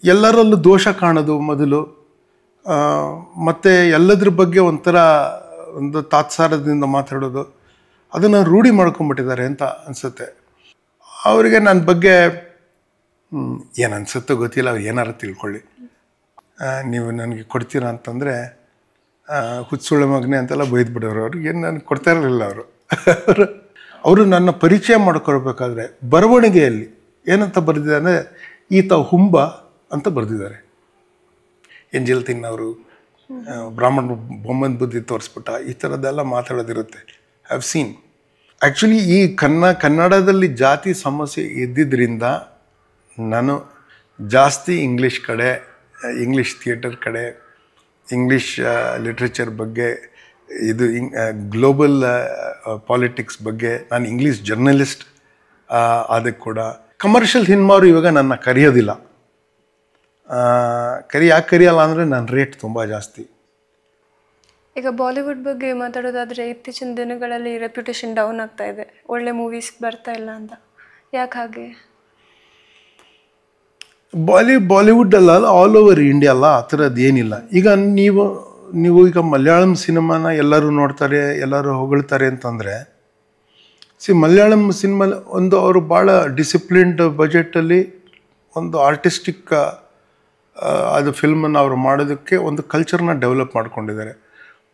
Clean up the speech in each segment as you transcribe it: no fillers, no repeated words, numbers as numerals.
ಎಲ್ಲರಲ್ಲೂ ದೋಷ ಕಾಣೋದು ಮೊದಲು, ಮತ್ತು ಎಲ್ಲದ್ರ ಬಗ್ಗೆ ಒಂಥರ ಒಂದು ತಾತ್ಸಾರದಿಂದ ಮಾತಾಡೋದು, ಅದನ್ನು ರೂಢಿ ಮಾಡ್ಕೊಂಬಿಟ್ಟಿದ್ದಾರೆ ಅಂತ ಅನಿಸುತ್ತೆ. ಅವರಿಗೆ ನನ್ನ ಬಗ್ಗೆ ಏನು ಅನಿಸುತ್ತೋ ಗೊತ್ತಿಲ್ಲ, ಅವ್ರು ಏನಾರು ತಿಳ್ಕೊಳ್ಳಿ. ನೀವು ನನಗೆ ಕೊಡ್ತೀರಾ ಅಂತಂದರೆ ಹುಚ್ಚುಳ್ಳ ಮಗನೆ ಅಂತೆಲ್ಲ ಬೈದ್ಬಿಡೋರು. ಅವ್ರಿಗೆ ಏನು ನನಗೆ ಕೊಡ್ತಾ ಇರಲಿಲ್ಲ ಅವರು. ಅವರು ನನ್ನ ಪರಿಚಯ ಮಾಡ್ಕೊಳ್ಬೇಕಾದ್ರೆ ಬರವಣಿಗೆಯಲ್ಲಿ ಏನಂತ ಬರೆದಿದ್ದಾರೆ ಅಂದರೆ ಈತ ಹುಂಬ ಅಂತ ಬರೆದಿದ್ದಾರೆ. ಎಂಜಲ್ ತಿನ್ನವರು ಬ್ರಾಹ್ಮಣ ಬೊಮ್ಮನ ಬುದ್ಧಿ ತೋರಿಸ್ಬಿಟ್ಟ, ಈ ಥರದ್ದೆಲ್ಲ ಮಾತಾಡೋದಿರುತ್ತೆ. Have seen. ಆ್ಯಕ್ಚುಲಿ ಈ ಕನ್ನಡದಲ್ಲಿ ಜಾತಿ ಸಮಸ್ಯೆ ಇದ್ದಿದ್ದರಿಂದ ನಾನು ಜಾಸ್ತಿ ಇಂಗ್ಲೀಷ್ ಕಡೆ, ಇಂಗ್ಲೀಷ್ ಥಿಯೇಟರ್ ಕಡೆ, ಇಂಗ್ಲೀಷ್ ಲಿಟ್ರೇಚರ್ ಬಗ್ಗೆ, ಇದು ಗ್ಲೋಬಲ್ ಪಾಲಿಟಿಕ್ಸ್ ಬಗ್ಗೆ, ನಾನು ಇಂಗ್ಲೀಷ್ ಜರ್ನಲಿಸ್ಟ್ ಅದಕ್ಕೆ ಕೂಡ. ಕಮರ್ಷಿಯಲ್ ಸಿನಿಮಾರು ಇವಾಗ ನನ್ನ ಕರೆಯೋದಿಲ್ಲ. ಯಾಕೆ ಕರೆಯಲ್ಲ ಅಂದರೆ ನನ್ನ ರೇಟ್ ತುಂಬ ಜಾಸ್ತಿ. ಈಗ ಬಾಲಿವುಡ್ ಬಗ್ಗೆ ಮಾತಾಡೋದಾದರೆ ಇತ್ತೀಚಿನ ದಿನಗಳಲ್ಲಿ ರೆಪ್ಯುಟೇಷನ್ ಡೌನ್ ಆಗ್ತಾ ಇದೆ, ಒಳ್ಳೆ ಮೂವೀಸ್ ಬರ್ತಾ ಇಲ್ಲ ಅಂತ. ಯಾಕೆ ಹಾಗೆ? ಬಾಲಿವುಡ್ ಅಲ್ಲ, ಆಲ್ ಓವರ್ ಇಂಡಿಯಾ ಅಲ್ಲ, ಆ ಥರದ್ದು ಏನಿಲ್ಲ. ಈಗ ನೀವು ಈಗ ಮಲಯಾಳಂ ಸಿನಿಮಾನ ಎಲ್ಲರೂ ನೋಡ್ತಾರೆ, ಎಲ್ಲರೂ ಹೊಗಳ್ತಾರೆ ಅಂತಂದರೆ, ಮಲಯಾಳಂ ಸಿನಿಮಾ ಒಂದು ಅವರು ಭಾಳ ಡಿಸಿಪ್ಲಿನ್ಡ್ ಬಜೆಟಲ್ಲಿ ಒಂದು ಆರ್ಟಿಸ್ಟಿಕ್ ಅದು ಫಿಲ್ಮನ್ನು ಅವರು ಮಾಡೋದಕ್ಕೆ ಒಂದು ಕಲ್ಚರ್ನ ಡೆವಲಪ್ ಮಾಡ್ಕೊಂಡಿದ್ದಾರೆ.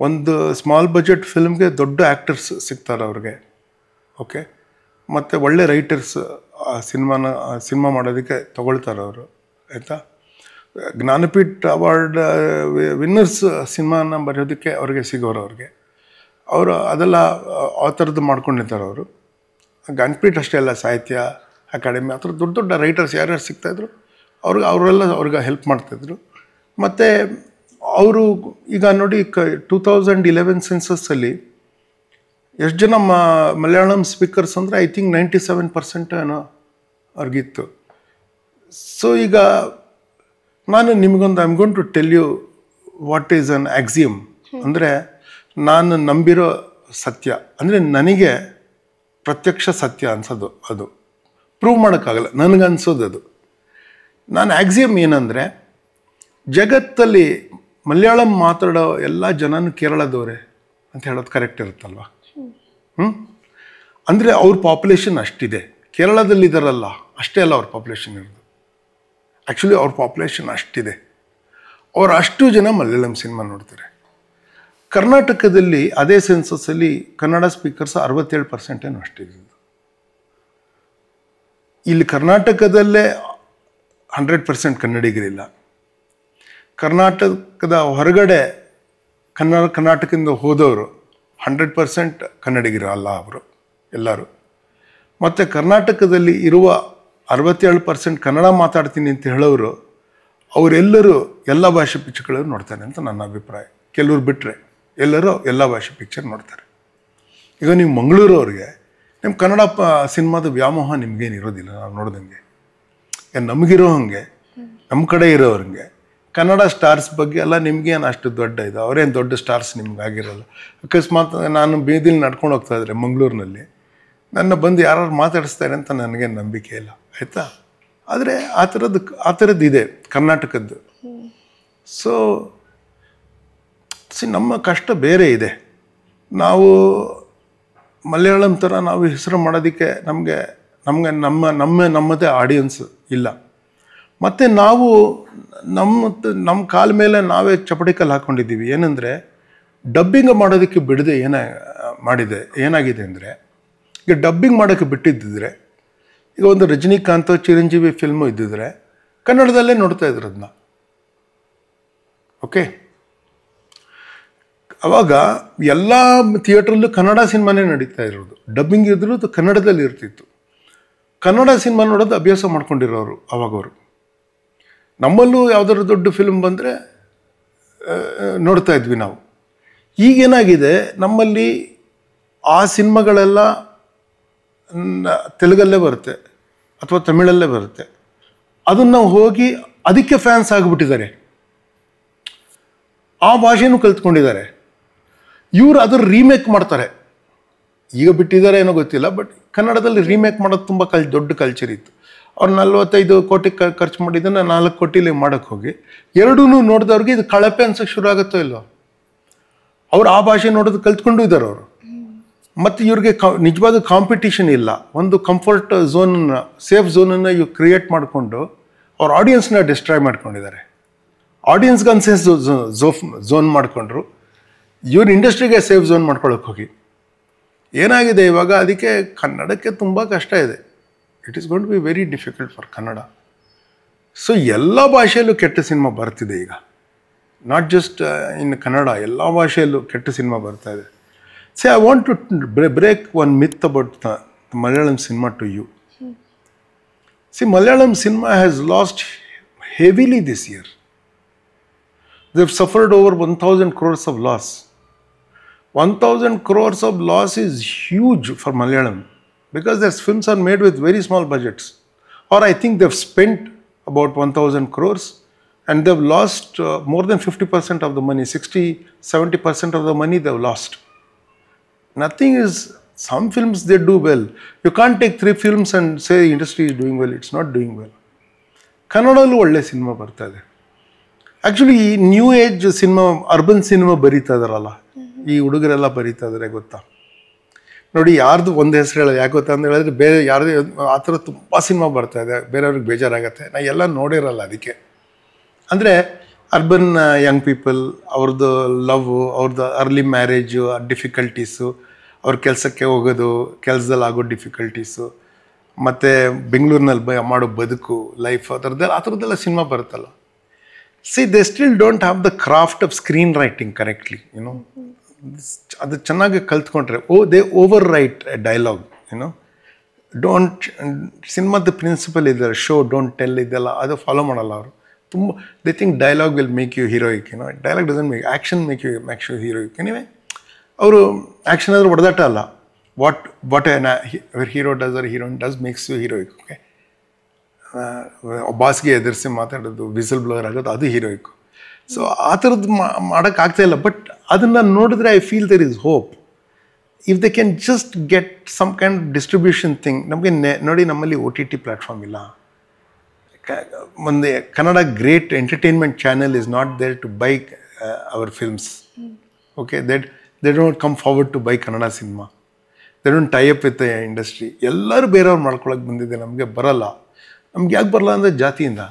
ಒಂದು ಸ್ಮಾಲ್ ಬಜೆಟ್ ಫಿಲ್ಮ್ಗೆ ದೊಡ್ಡ ಆ್ಯಕ್ಟರ್ಸ್ ಸಿಗ್ತಾರೆ ಅವ್ರಿಗೆ, ಓಕೆ, ಮತ್ತು ಒಳ್ಳೆ ರೈಟರ್ಸ್ ಸಿನಿಮಾ ಮಾಡೋದಕ್ಕೆ ತಗೊಳ್ತಾರೆ ಅವರು, ಆಯಿತಾ. ಜ್ಞಾನಪೀಠ ಅವಾರ್ಡ್ ವಿನ್ನರ್ಸ್ ಸಿನಿಮಾನ ಬರೆಯೋದಕ್ಕೆ ಅವ್ರಿಗೆ ಸಿಗೋರು. ಅವರು ಅದೆಲ್ಲ ಆ ಥರದ್ದು ಮಾಡ್ಕೊಂಡಿರ್ತಾರೆ ಅವರು. ಜ್ಞಾನಪೀಠ ಅಷ್ಟೇ ಅಲ್ಲ, ಸಾಹಿತ್ಯ ಅಕಾಡೆಮಿ ಆ ಥರ ದೊಡ್ಡ ದೊಡ್ಡ ರೈಟರ್ಸ್ ಯಾರ್ಯಾರು ಸಿಗ್ತಾಯಿದ್ರು ಅವರೆಲ್ಲ ಅವ್ರಿಗೆ ಹೆಲ್ಪ್ ಮಾಡ್ತಾಯಿದ್ರು. ಮತ್ತು ಅವರು ಈಗ ನೋಡಿ 2011 ಸೆನ್ಸಸ್ಸಲ್ಲಿ ಎಷ್ಟು ಜನ ಮಲಯಾಳಂ ಸ್ಪೀಕರ್ಸ್ ಅಂದರೆ ಐ ಥಿಂಕ್ 97% ಏನೋ ಅವ್ರಿಗಿತ್ತು. ಸೊ ಈಗ ನಾನು ನಿಮಗೊಂದು I'm going to tell you what is an axiom ಅಂದರೆ, ನಾನು ನಂಬಿರೋ ಸತ್ಯ ಅಂದರೆ ನನಗೆ ಪ್ರತ್ಯಕ್ಷ ಸತ್ಯ ಅನ್ಸೋದು, ಅದು ಪ್ರೂವ್ ಮಾಡೋಕ್ಕಾಗಲ್ಲ, ನನಗನ್ಸೋದು ಅದು. ನಾನು ಆಕ್ಸಿಯಮ್ ಏನಂದರೆ, ಜಗತ್ತಲ್ಲಿ ಮಲಯಾಳಂ ಮಾತಾಡೋ ಎಲ್ಲ ಜನನೂ ಕೇರಳದವರೇ ಅಂತ ಹೇಳೋದು ಕರೆಕ್ಟ್ ಇರುತ್ತಲ್ವ? ಅಂದರೆ ಅವ್ರ ಪಾಪ್ಯುಲೇಷನ್ ಅಷ್ಟಿದೆ. ಕೇರಳದಲ್ಲಿದ್ದಾರಲ್ಲ ಅಷ್ಟೇ ಅಲ್ಲ ಅವ್ರ ಪಾಪ್ಯುಲೇಷನ್ ಇರೋದು. ಆ್ಯಕ್ಚುಲಿ ಅವ್ರ ಪಾಪ್ಯುಲೇಷನ್ ಅಷ್ಟಿದೆ. ಅವ್ರು ಅಷ್ಟು ಜನ ಮಲಯಾಳಂ ಸಿನಿಮಾ ನೋಡ್ತಾರೆ. ಕರ್ನಾಟಕದಲ್ಲಿ ಅದೇ ಸೆನ್ಸಸ್ಸಲ್ಲಿ ಕನ್ನಡ ಸ್ಪೀಕರ್ಸ್ 67% ಏನೋ ಅಷ್ಟಿದೆ. ಇಲ್ಲಿ ಕರ್ನಾಟಕದಲ್ಲೇ 100% ಕನ್ನಡಿಗರಿಲ್ಲ. ಕರ್ನಾಟಕದ ಹೊರಗಡೆ ಕರ್ನಾಟಕದಿಂದ ಹೋದವರು 100% ಕನ್ನಡಿಗರಲ್ಲ ಅವರು ಎಲ್ಲರೂ. ಮತ್ತು ಕರ್ನಾಟಕದಲ್ಲಿ ಇರುವ 67% ಕನ್ನಡ ಮಾತಾಡ್ತೀನಿ ಅಂತ ಹೇಳೋರು ಅವರೆಲ್ಲರೂ ಎಲ್ಲ ಭಾಷೆ ಪಿಕ್ಚರ್ಗಳನ್ನು ನೋಡ್ತಾರೆ ಅಂತ ನನ್ನ ಅಭಿಪ್ರಾಯ. ಕೆಲವ್ರು ಬಿಟ್ಟರೆ ಎಲ್ಲರೂ ಎಲ್ಲ ಭಾಷೆ ಪಿಕ್ಚರ್ ನೋಡ್ತಾರೆ. ಈಗ ನೀವು ಮಂಗಳೂರವ್ರಿಗೆ ನಿಮ್ಮ ಕನ್ನಡ ಸಿನಿಮಾದ ವ್ಯಾಮೋಹ ನಿಮಗೇನು ಇರೋದಿಲ್ಲ. ನಾವು ನೋಡ್ದಂಗೆ ನಮಗಿರೋ ಹಾಗೆ ನಮ್ಮ ಕಡೆ ಇರೋವ್ರಿಗೆ ಕನ್ನಡ ಸ್ಟಾರ್ಸ್ ಬಗ್ಗೆ ಎಲ್ಲ ನಿಮಗೇನು ಅಷ್ಟು ದೊಡ್ಡ ಇದು, ಅವರೇನು ದೊಡ್ಡ ಸ್ಟಾರ್ಸ್ ನಿಮ್ಗಾಗಿರಲ್ಲ. ಅಕಸ್ಮಾತ್ ನಾನು ಬೀದಿಲಿ ನಡ್ಕೊಂಡು ಹೋಗ್ತಾಯಿದ್ರೆ ಮಂಗಳೂರಿನಲ್ಲಿ ನನ್ನ ಬಂದು ಯಾರು ಮಾತಾಡಿಸ್ತಾರೆ ಅಂತ ನನಗೇನು ನಂಬಿಕೆ ಇಲ್ಲ, ಆಯಿತಾ. ಆದರೆ ಆ ಥರದ್ದು ಇದೆ ಕರ್ನಾಟಕದ್ದು. ಸೊ ನಮ್ಮ ಕಷ್ಟ ಬೇರೆ ಇದೆ. ನಾವು ಮಲಯಾಳಂ ಥರ ನಾವು ಹೆಸರು ಮಾಡೋದಕ್ಕೆ ನಮಗೆ ನಮ್ಮದೇ ಆಡಿಯನ್ಸ್ ಇಲ್ಲ. ಮತ್ತು ನಾವು ನಮ್ಮ ಕಾಲ ಮೇಲೆ ನಾವೇ ಚಪಡಿಕಲ್ಲಿ ಹಾಕ್ಕೊಂಡಿದ್ದೀವಿ. ಏನಂದರೆ ಡಬ್ಬಿಂಗ್ ಮಾಡೋದಕ್ಕೆ ಬಿಡದೆ ಏನಾಗಿದೆ ಅಂದರೆ, ಈಗ ಡಬ್ಬಿಂಗ್ ಮಾಡೋಕ್ಕೆ ಬಿಟ್ಟಿದ್ದಿದ್ರೆ, ಈಗ ಒಂದು ರಜನಿಕಾಂತ್ ಚಿರಂಜೀವಿ ಫಿಲ್ಮು ಇದ್ದಿದ್ರೆ ಕನ್ನಡದಲ್ಲೇ ನೋಡ್ತಾ ಇದ್ರು ಅದನ್ನ, ಓಕೆ. ಅವಾಗ ಎಲ್ಲ ಥಿಯೇಟ್ರಲ್ಲೂ ಕನ್ನಡ ಸಿನಿಮಾನೇ ನಡೀತಾ ಇರೋದು. ಡಬ್ಬಿಂಗ್ ಇದ್ರೂ ಅದು ಕನ್ನಡದಲ್ಲಿ ಇರ್ತಿತ್ತು. ಕನ್ನಡ ಸಿನಿಮಾ ನೋಡೋದು ಅಭ್ಯಾಸ ಮಾಡ್ಕೊಂಡಿರೋರು ಅವಾಗವರು. ನಮ್ಮಲ್ಲೂ ಯಾವುದಾದ್ರು ದೊಡ್ಡ ಫಿಲ್ಮ್ ಬಂದರೆ ನೋಡ್ತಾ ಇದ್ವಿ ನಾವು. ಈಗೇನಾಗಿದೆ, ನಮ್ಮಲ್ಲಿ ಆ ಸಿನಿಮಾಗಳೆಲ್ಲ ತೆಲುಗಲ್ಲೇ ಬರುತ್ತೆ ಅಥವಾ ತಮಿಳಲ್ಲೇ ಬರುತ್ತೆ. ಅದನ್ನು ಹೋಗಿ ಅದಕ್ಕೆ ಫ್ಯಾನ್ಸ್ ಆಗಿಬಿಟ್ಟಿದ್ದಾರೆ, ಆ ಭಾಷೆನೂ ಕಲ್ತ್ಕೊಂಡಿದ್ದಾರೆ. ಇವರು ಅದರ ರೀಮೇಕ್ ಮಾಡ್ತಾರೆ. ಈಗ ಬಿಟ್ಟಿದ್ದಾರೆ ಏನೋ ಗೊತ್ತಿಲ್ಲ, ಬಟ್ ಕನ್ನಡದಲ್ಲಿ ರೀಮೇಕ್ ಮಾಡೋದು ತುಂಬ ದೊಡ್ಡ ಕಲ್ಚರ್ ಇತ್ತು. ಅವ್ರು 45 ಕೋಟಿ ಖರ್ಚು ಮಾಡಿದ್ದನ್ನು 4 ಕೋಟಿಲಿ ಮಾಡೋಕ್ಕೆ ಹೋಗಿ ಎರಡೂ ನೋಡಿದವ್ರಿಗೆ ಇದು ಕಳಪೆ ಅನ್ಸೋಕ್ಕೆ ಶುರು ಆಗುತ್ತೋ ಇಲ್ಲೋ. ಅವ್ರು ಆ ಭಾಷೆ ನೋಡೋದು ಕಲ್ತ್ಕೊಂಡು ಇದ್ದಾರೆ ಅವರು. ಮತ್ತು ಇವ್ರಿಗೆ ನಿಜವಾದ ಕಾಂಪಿಟೇಷನ್ ಇಲ್ಲ. ಒಂದು ಕಂಫರ್ಟ್ ಝೋನನ್ನು, ಸೇಫ್ ಝೋನನ್ನು ಇವ್ರು ಕ್ರಿಯೇಟ್ ಮಾಡಿಕೊಂಡು ಅವ್ರ ಆಡಿಯನ್ಸ್ನ ಡಿಸ್ಟ್ರಾಯ್ ಮಾಡ್ಕೊಂಡಿದ್ದಾರೆ. ಆಡಿಯನ್ಸ್ಗೆ ಅನ್ಸೇಫ್ ಝೋನ್ ಮಾಡಿಕೊಂಡ್ರು, ಇವ್ರ ಇಂಡಸ್ಟ್ರಿಗೆ ಸೇಫ್ ಝೋನ್ ಮಾಡ್ಕೊಳ್ಳೋಕೆ ಹೋಗಿ ಏನಾಗಿದೆ ಇವಾಗ. ಅದಕ್ಕೆ ಕನ್ನಡಕ್ಕೆ ತುಂಬ ಕಷ್ಟ ಇದೆ. It is going to be very difficult for Kannada. So ಎಲ್ಲ ಭಾಷೆಯಲ್ಲೂ ಕೆಟ್ಟ ಸಿನಿಮಾ ಬರ್ತಿದೆ ಈಗ, ನಾಟ್ ಜಸ್ಟ್ ಇನ್ ಕನ್ನಡ, ಎಲ್ಲ ಭಾಷೆಯಲ್ಲೂ ಕೆಟ್ಟ ಸಿನಿಮಾ ಬರ್ತಾ ಇದೆ. See, I want to break one myth about the Malayalam cinema to you. See, Malayalam cinema has lost heavily this year. They've suffered over 1,000 crores of loss. 1,000 crores of loss is huge for Malayalam because their films are made with very small budgets. Or I think they've spent about 1,000 crores and they've lost more than 50% of the money. 60-70% of the money they've lost. Nothing is, some films they do well. You can't take 3 films and say the industry is doing well. It's not doing well. ಕನ್ನಡಲ್ಲೂ ಒಳ್ಳೆ cinema ಬರ್ತಾ ಇದೆ. Actually ಈ new age cinema, urban cinema ಬರೀತಾ ಇದಾರಲ್ಲ, ಈ ಹುಡುಗರೆಲ್ಲ ಬರೀತಾ ಇದ್ದಾರೆ ಗೊತ್ತಾ. ನೋಡಿ, ಯಾರ್ದು ಒಂದು ಹೆಸರು ಹೇಳೋದು ಯಾಕೆ ಗೊತ್ತಾ ಅಂತ ಹೇಳಿದ್ರೆ, ಬೇರೆ ಯಾರ್ದು ಆ ಥರ ತುಂಬ ಸಿನಿಮಾ ಬರ್ತಾ ಇದೆ, ಬೇರೆಯವ್ರಿಗೆ ಬೇಜಾರಾಗತ್ತೆ. ನಾ ಎಲ್ಲ ನೋಡಿರಲ್ಲ ಅದಕ್ಕೆ. ಅಂದರೆ ಅರ್ಬನ್ ಯಂಗ್ ಪೀಪಲ್, ಅವ್ರದ್ದು ಲವ್, ಅವ್ರದ್ದು ಅರ್ಲಿ ಮ್ಯಾರೇಜು, ಡಿಫಿಕಲ್ಟೀಸು, ಅವ್ರ ಕೆಲಸಕ್ಕೆ ಹೋಗೋದು, ಕೆಲಸದಲ್ಲಿ ಆಗೋ ಡಿಫಿಕಲ್ಟೀಸು, ಮತ್ತು ಬೆಂಗಳೂರಿನಲ್ಲಿ ಮಾಡೋ ಬದುಕು, ಲೈಫ್, ಆ ಥರದ್ದೆಲ್ಲ ಸಿನಿಮಾ ಬರುತ್ತಲ್ಲ. See, they still don't have the craft of screen writing correctly, you know. ಅದು ಚೆನ್ನಾಗಿ ಕಲ್ತ್ಕೊಂಡ್ರೆ, they over write dialogue, you know. Don't, ಸಿನಿಮಾದ ಪ್ರಿನ್ಸಿಪಲ್ ಇದೆ, ಶೋ ಡೋಂಟ್ ಟೆಲ್, ಇದೆಲ್ಲ ಅದು ಫಾಲೋ ಮಾಡಲ್ಲ ಅವರು. ತುಂಬ they think dialogue will make you heroic, you know. Dialogue doesn't make, action make you heroic. Anyway, ಅವರು ಆ್ಯಕ್ಷನ್ ಆದರೂ ಹೊಡೆದಾಟ ಅಲ್ಲ. What hero does or heroine does makes you heroic. Okay, ಬಾಸ್ಗೆ ಎದುರಿಸಿ ಮಾತಾಡೋದು, ವಿಸಲ್ ಬ್ಲೋವರ್ ಆಗೋದು, ಅದು ಹೀರೋಯಿಕ್. ಸೊ ಆ ಥರದ್ದು ಮಾಡೋಕ್ಕಾಗ್ತಾಯಿಲ್ಲ. ಬಟ್ ಅದನ್ನು ನೋಡಿದ್ರೆ I feel there is hope. If they can just get some kind distribution thing. ನಮಗೆ ನೋಡಿ, ನಮ್ಮಲ್ಲಿ OTT ಪ್ಲ್ಯಾಟ್ಫಾರ್ಮ್ ಇಲ್ಲ. ಒಂದು Kannada great entertainment channel is not there to buy our films. Okay, they don't come forward to buy Kannada cinema. They don't tie up with the industry. ಎಲ್ಲರೂ ಬೇರೆಯವ್ರು ಮಾಡ್ಕೊಳಕ್ಕೆ ಬಂದಿದೆ, ನಮಗೆ ಬರಲ್ಲ. ನಮ್ಗೆ ಯಾಕೆ ಬರಲ್ಲ ಅಂದರೆ ಜಾತಿಯಿಂದ.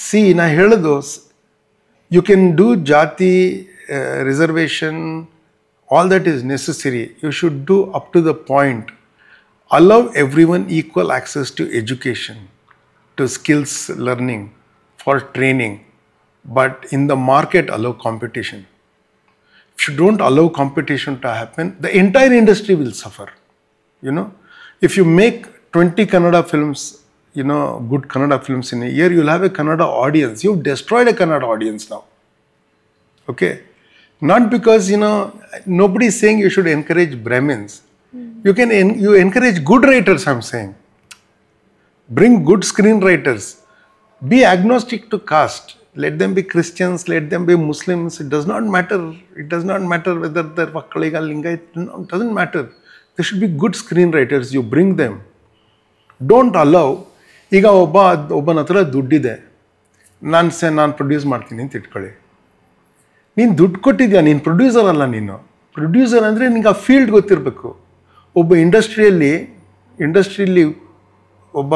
ಸಿ, ನಾ ಹೇಳೋದು, you can do jati reservation, all that is necessary. You should do up to the point. Allow everyone equal access to education, to skills learning, for training, but in the market allow competition. If you don't allow competition to happen, the entire industry will suffer. You know, if you make 20 Kannada films, you know, good Kannada films in a year, you'll have a Kannada audience. You've destroyed a Kannada audience now. Okay, not because, you know, nobody is saying you should encourage Brahmins. You encourage good writers, I'm saying. Bring good screenwriters. Be agnostic to caste. Let them be Christians, let them be Muslims. It does not matter. It does not matter whether they're Vakkaliga, Lingayat. It doesn't matter. There should be good screenwriters. You bring them. Don't allow. ಈಗ ಒಬ್ಬನ ಹತ್ರ ದುಡ್ಡಿದೆ, ನಾನು produce ಮಾಡ್ತೀನಿ ಅಂತ ಇಟ್ಕೊಳ್ಳಿ. ನೀನು ದುಡ್ಡು ಕೊಟ್ಟಿದ್ಯಾ, ನೀನು ಪ್ರೊಡ್ಯೂಸರ್ ಅಲ್ಲ. ನೀನು ಪ್ರೊಡ್ಯೂಸರ್ ಅಂದರೆ ನಿಂಗೆ ಆ ಫೀಲ್ಡ್ ಗೊತ್ತಿರಬೇಕು. ಒಬ್ಬ ಇಂಡಸ್ಟ್ರಿಯಲ್ಲಿ ಒಬ್ಬ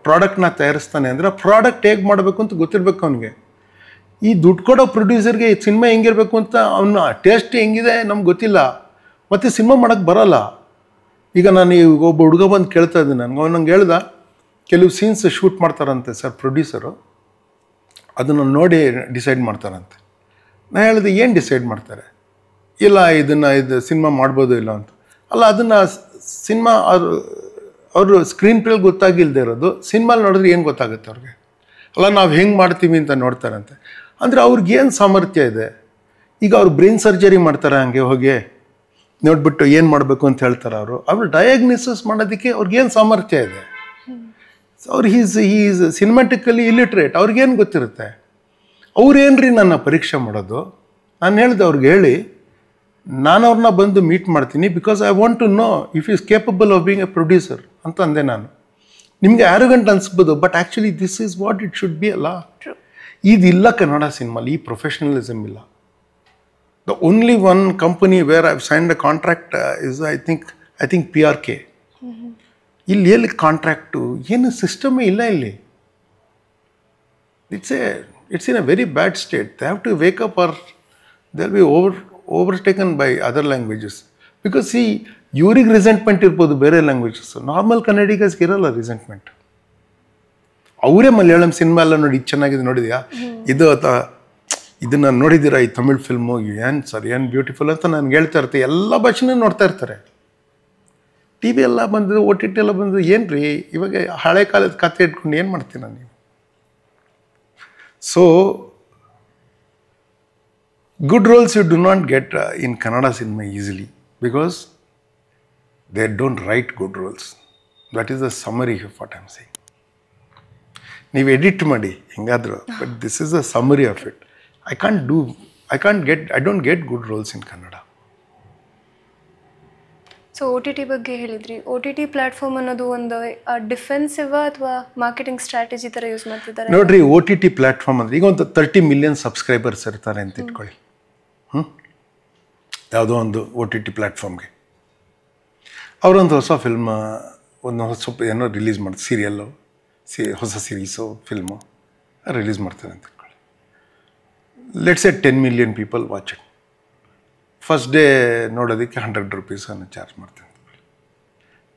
ಪ್ರಾಡಕ್ಟ್ನ ತಯಾರಿಸ್ತಾನೆ ಅಂದರೆ ಆ ಪ್ರಾಡಕ್ಟ್ ಹೇಗೆ ಮಾಡಬೇಕು ಅಂತ ಗೊತ್ತಿರಬೇಕು ಅವನಿಗೆ. ಈ ದುಡ್ಡು ಕೊಡೋ ಪ್ರೊಡ್ಯೂಸರ್ಗೆ ಸಿನಿಮಾ ಹೆಂಗಿರಬೇಕು ಅಂತ ಅವನ ಟೇಸ್ಟ್ ಹೆಂಗಿದೆ ನಮ್ಗೆ ಗೊತ್ತಿಲ್ಲ, ಮತ್ತು ಸಿನಿಮಾ ಮಾಡೋಕ್ಕೆ ಬರೋಲ್ಲ. ಈಗ ನಾನು ಒಬ್ಬ ಹುಡುಗ ಬಂದು ಕೇಳ್ತಾ ಇದ್ದೀನಿ ನಂಗೆ ಹೇಳ್ದ, ಕೆಲವು ಸೀನ್ಸ್ ಶೂಟ್ ಮಾಡ್ತಾರಂತೆ ಸರ್ ಪ್ರೊಡ್ಯೂಸರು, ಅದನ್ನು ನೋಡಿ ಡಿಸೈಡ್ ಮಾಡ್ತಾರಂತೆ. ನಾನು ಹೇಳಿದೆ, ಏನು ಡಿಸೈಡ್ ಮಾಡ್ತಾರೆ? ಇಲ್ಲ, ಇದು ಸಿನಿಮಾ ಮಾಡ್ಬೋದು ಇಲ್ಲ ಅಂತ. ಅಲ್ಲ, ಅದನ್ನು ಸಿನಿಮಾ ಅವರು ಸ್ಕ್ರೀನ್ ಪ್ಲೇ ಗೊತ್ತಾಗಿಲ್ಲದೆ ಇರೋದು ಸಿನಿಮಾಲಿ ನೋಡಿದ್ರೆ ಏನು ಗೊತ್ತಾಗುತ್ತೆ ಅವ್ರಿಗೆ? ಅಲ್ಲ, ನಾವು ಹೆಂಗೆ ಮಾಡ್ತೀವಿ ಅಂತ ನೋಡ್ತಾರಂತೆ. ಅಂದರೆ ಅವ್ರಿಗೇನು ಸಾಮರ್ಥ್ಯ ಇದೆ? ಈಗ ಅವ್ರು ಬ್ರೈನ್ ಸರ್ಜರಿ ಮಾಡ್ತಾರೆ, ಹಂಗೆ ಹೋಗಿ ನೋಡ್ಬಿಟ್ಟು ಏನು ಮಾಡಬೇಕು ಅಂತ ಹೇಳ್ತಾರೆ ಅವರು ಡಯಾಗ್ನೋಸಿಸ್ ಮಾಡೋದಕ್ಕೆ ಅವ್ರಿಗೇನು ಸಾಮರ್ಥ್ಯ ಇದೆ? ಅವ್ರು ಈಸ್ ಸಿನಿಮ್ಯಾಟಿಕಲಿ ಇಲಿಟ್ರೇಟ್. ಅವ್ರಿಗೇನು ಗೊತ್ತಿರುತ್ತೆ? ಅವ್ರೇನ್ರಿ ನನ್ನ ಪರೀಕ್ಷೆ ಮಾಡೋದು? ನಾನು ಹೇಳಿದೆ ಅವ್ರಿಗೆ, ಹೇಳಿ, ನಾನು ಅವ್ರನ್ನ ಬಂದು ಮೀಟ್ ಮಾಡ್ತೀನಿ, because I want to know if is capable of being a producer ಅಂತ ಅಂದೆ ನಾನು. ನಿಮಗೆ ಆರೋಗಂಟ್ ಅನ್ಸ್ಬೋದು, but actually this is what it should be ಅಲ್ಲ. ಇದಿಲ್ಲ ಕನ್ನಡ ಸಿನಿಮಾಲಿ, ಈ ಪ್ರೊಫೆಷನಲಿಸಮ್ ಇಲ್ಲ. The only one company where I signed a contract is I think PRK. ಇಲ್ಲಿ ಎಲ್ಲಿ ಕಾಂಟ್ರಾಕ್ಟು, ಏನು ಸಿಸ್ಟಮೇ ಇಲ್ಲ ಇಲ್ಲಿ. It's in a very bad state. They have to wake up or they'll be overtaken by other languages. Because see, ಇವ್ರಿಗೆ ರಿಸೆಂಟ್ಮೆಂಟ್ ಇರ್ಬೋದು ಬೇರೆ languages, normal ಕನ್ನಡಿಗಸ್ಗೆ ಇರಲ್ಲ ರಿಸೆಂಟ್ಮೆಂಟ್. ಅವರೇ ಮಲಯಾಳಂ ಸಿನಿಮಾ ಎಲ್ಲ ನೋಡಿ ಇದು ಚೆನ್ನಾಗಿದೆ ನೋಡಿದ್ಯಾ, ಇದನ್ನು ನೋಡಿದ್ದೀರಾ ಈ ತಮಿಳ್ ಫಿಲ್ಮು, ಏನು ಬ್ಯೂಟಿಫುಲ್ ಅಂತ ನಾನು ಹೇಳ್ತಾ ಇರ್ತೀನಿ. ಎಲ್ಲ ಭಾಷೆನೂ ನೋಡ್ತಾ ಇರ್ತಾರೆ. TV ಎಲ್ಲ ಬಂದು OTT ಎಲ್ಲ ಬಂದು ಏನು ರೀ ಇವಾಗ ಹಳೆ ಕಾಲದ ಕಥೆ ಇಟ್ಕೊಂಡು ಏನು ಮಾಡ್ತೀನಿ ನೀವು? So, good roles you do not get in Kannada cinema easily because they don't write good roles. That is the summary of what I am saying. ನೀವು ಎಡಿಟ್ ಮಾಡಿ ಹೆಂಗಾದ್ರು, but this is a summary of it. I don't get good roles in Kannada. So OTT ಬಗ್ಗೆ ಹೇಳಿದ್ರಿ. OTT platform ಅನ್ನೋದು ಒಂದು defensive ಅಥವಾ marketing strategy ಥರ use ಮಾಡ್ತಿದ್ದಾರೆ ನೋಡ್ರಿ. OTT ಪ್ಲಾಟ್ಫಾರ್ಮ್ ಅಂದರೆ ಈಗ ಒಂದು 30 ಮಿಲಿಯನ್ ಸಬ್ಸ್ಕ್ರೈಬರ್ಸ್ ಇರ್ತಾರೆ ಅಂತ ಇಟ್ಕೊಳ್ಳಿ. ಯಾವುದೋ ಒಂದು OTT ಪ್ಲ್ಯಾಟ್ಫಾರ್ಮ್ಗೆ ಅವರೊಂದು ಹೊಸ ಫಿಲ್ಮ್, ಒಂದು ಹೊಸ ಏನೋ ರಿಲೀಸ್ ಮಾಡ್ತಾರೆ, ಸೀರಿಯಲ್ಲು, ಹೊಸ ಸೀರೀಸು, ಫಿಲ್ಮು ರಿಲೀಸ್ ಮಾಡ್ತಾರೆ ಅಂತ ಇಟ್ಕೊಳ್ಳಿ. Let's A 10 million people watch it. First day ನೋಡೋದಕ್ಕೆ 100 ರೂಪೀಸನ್ನು ಚಾರ್ಜ್ ಮಾಡ್ತೀನಿ.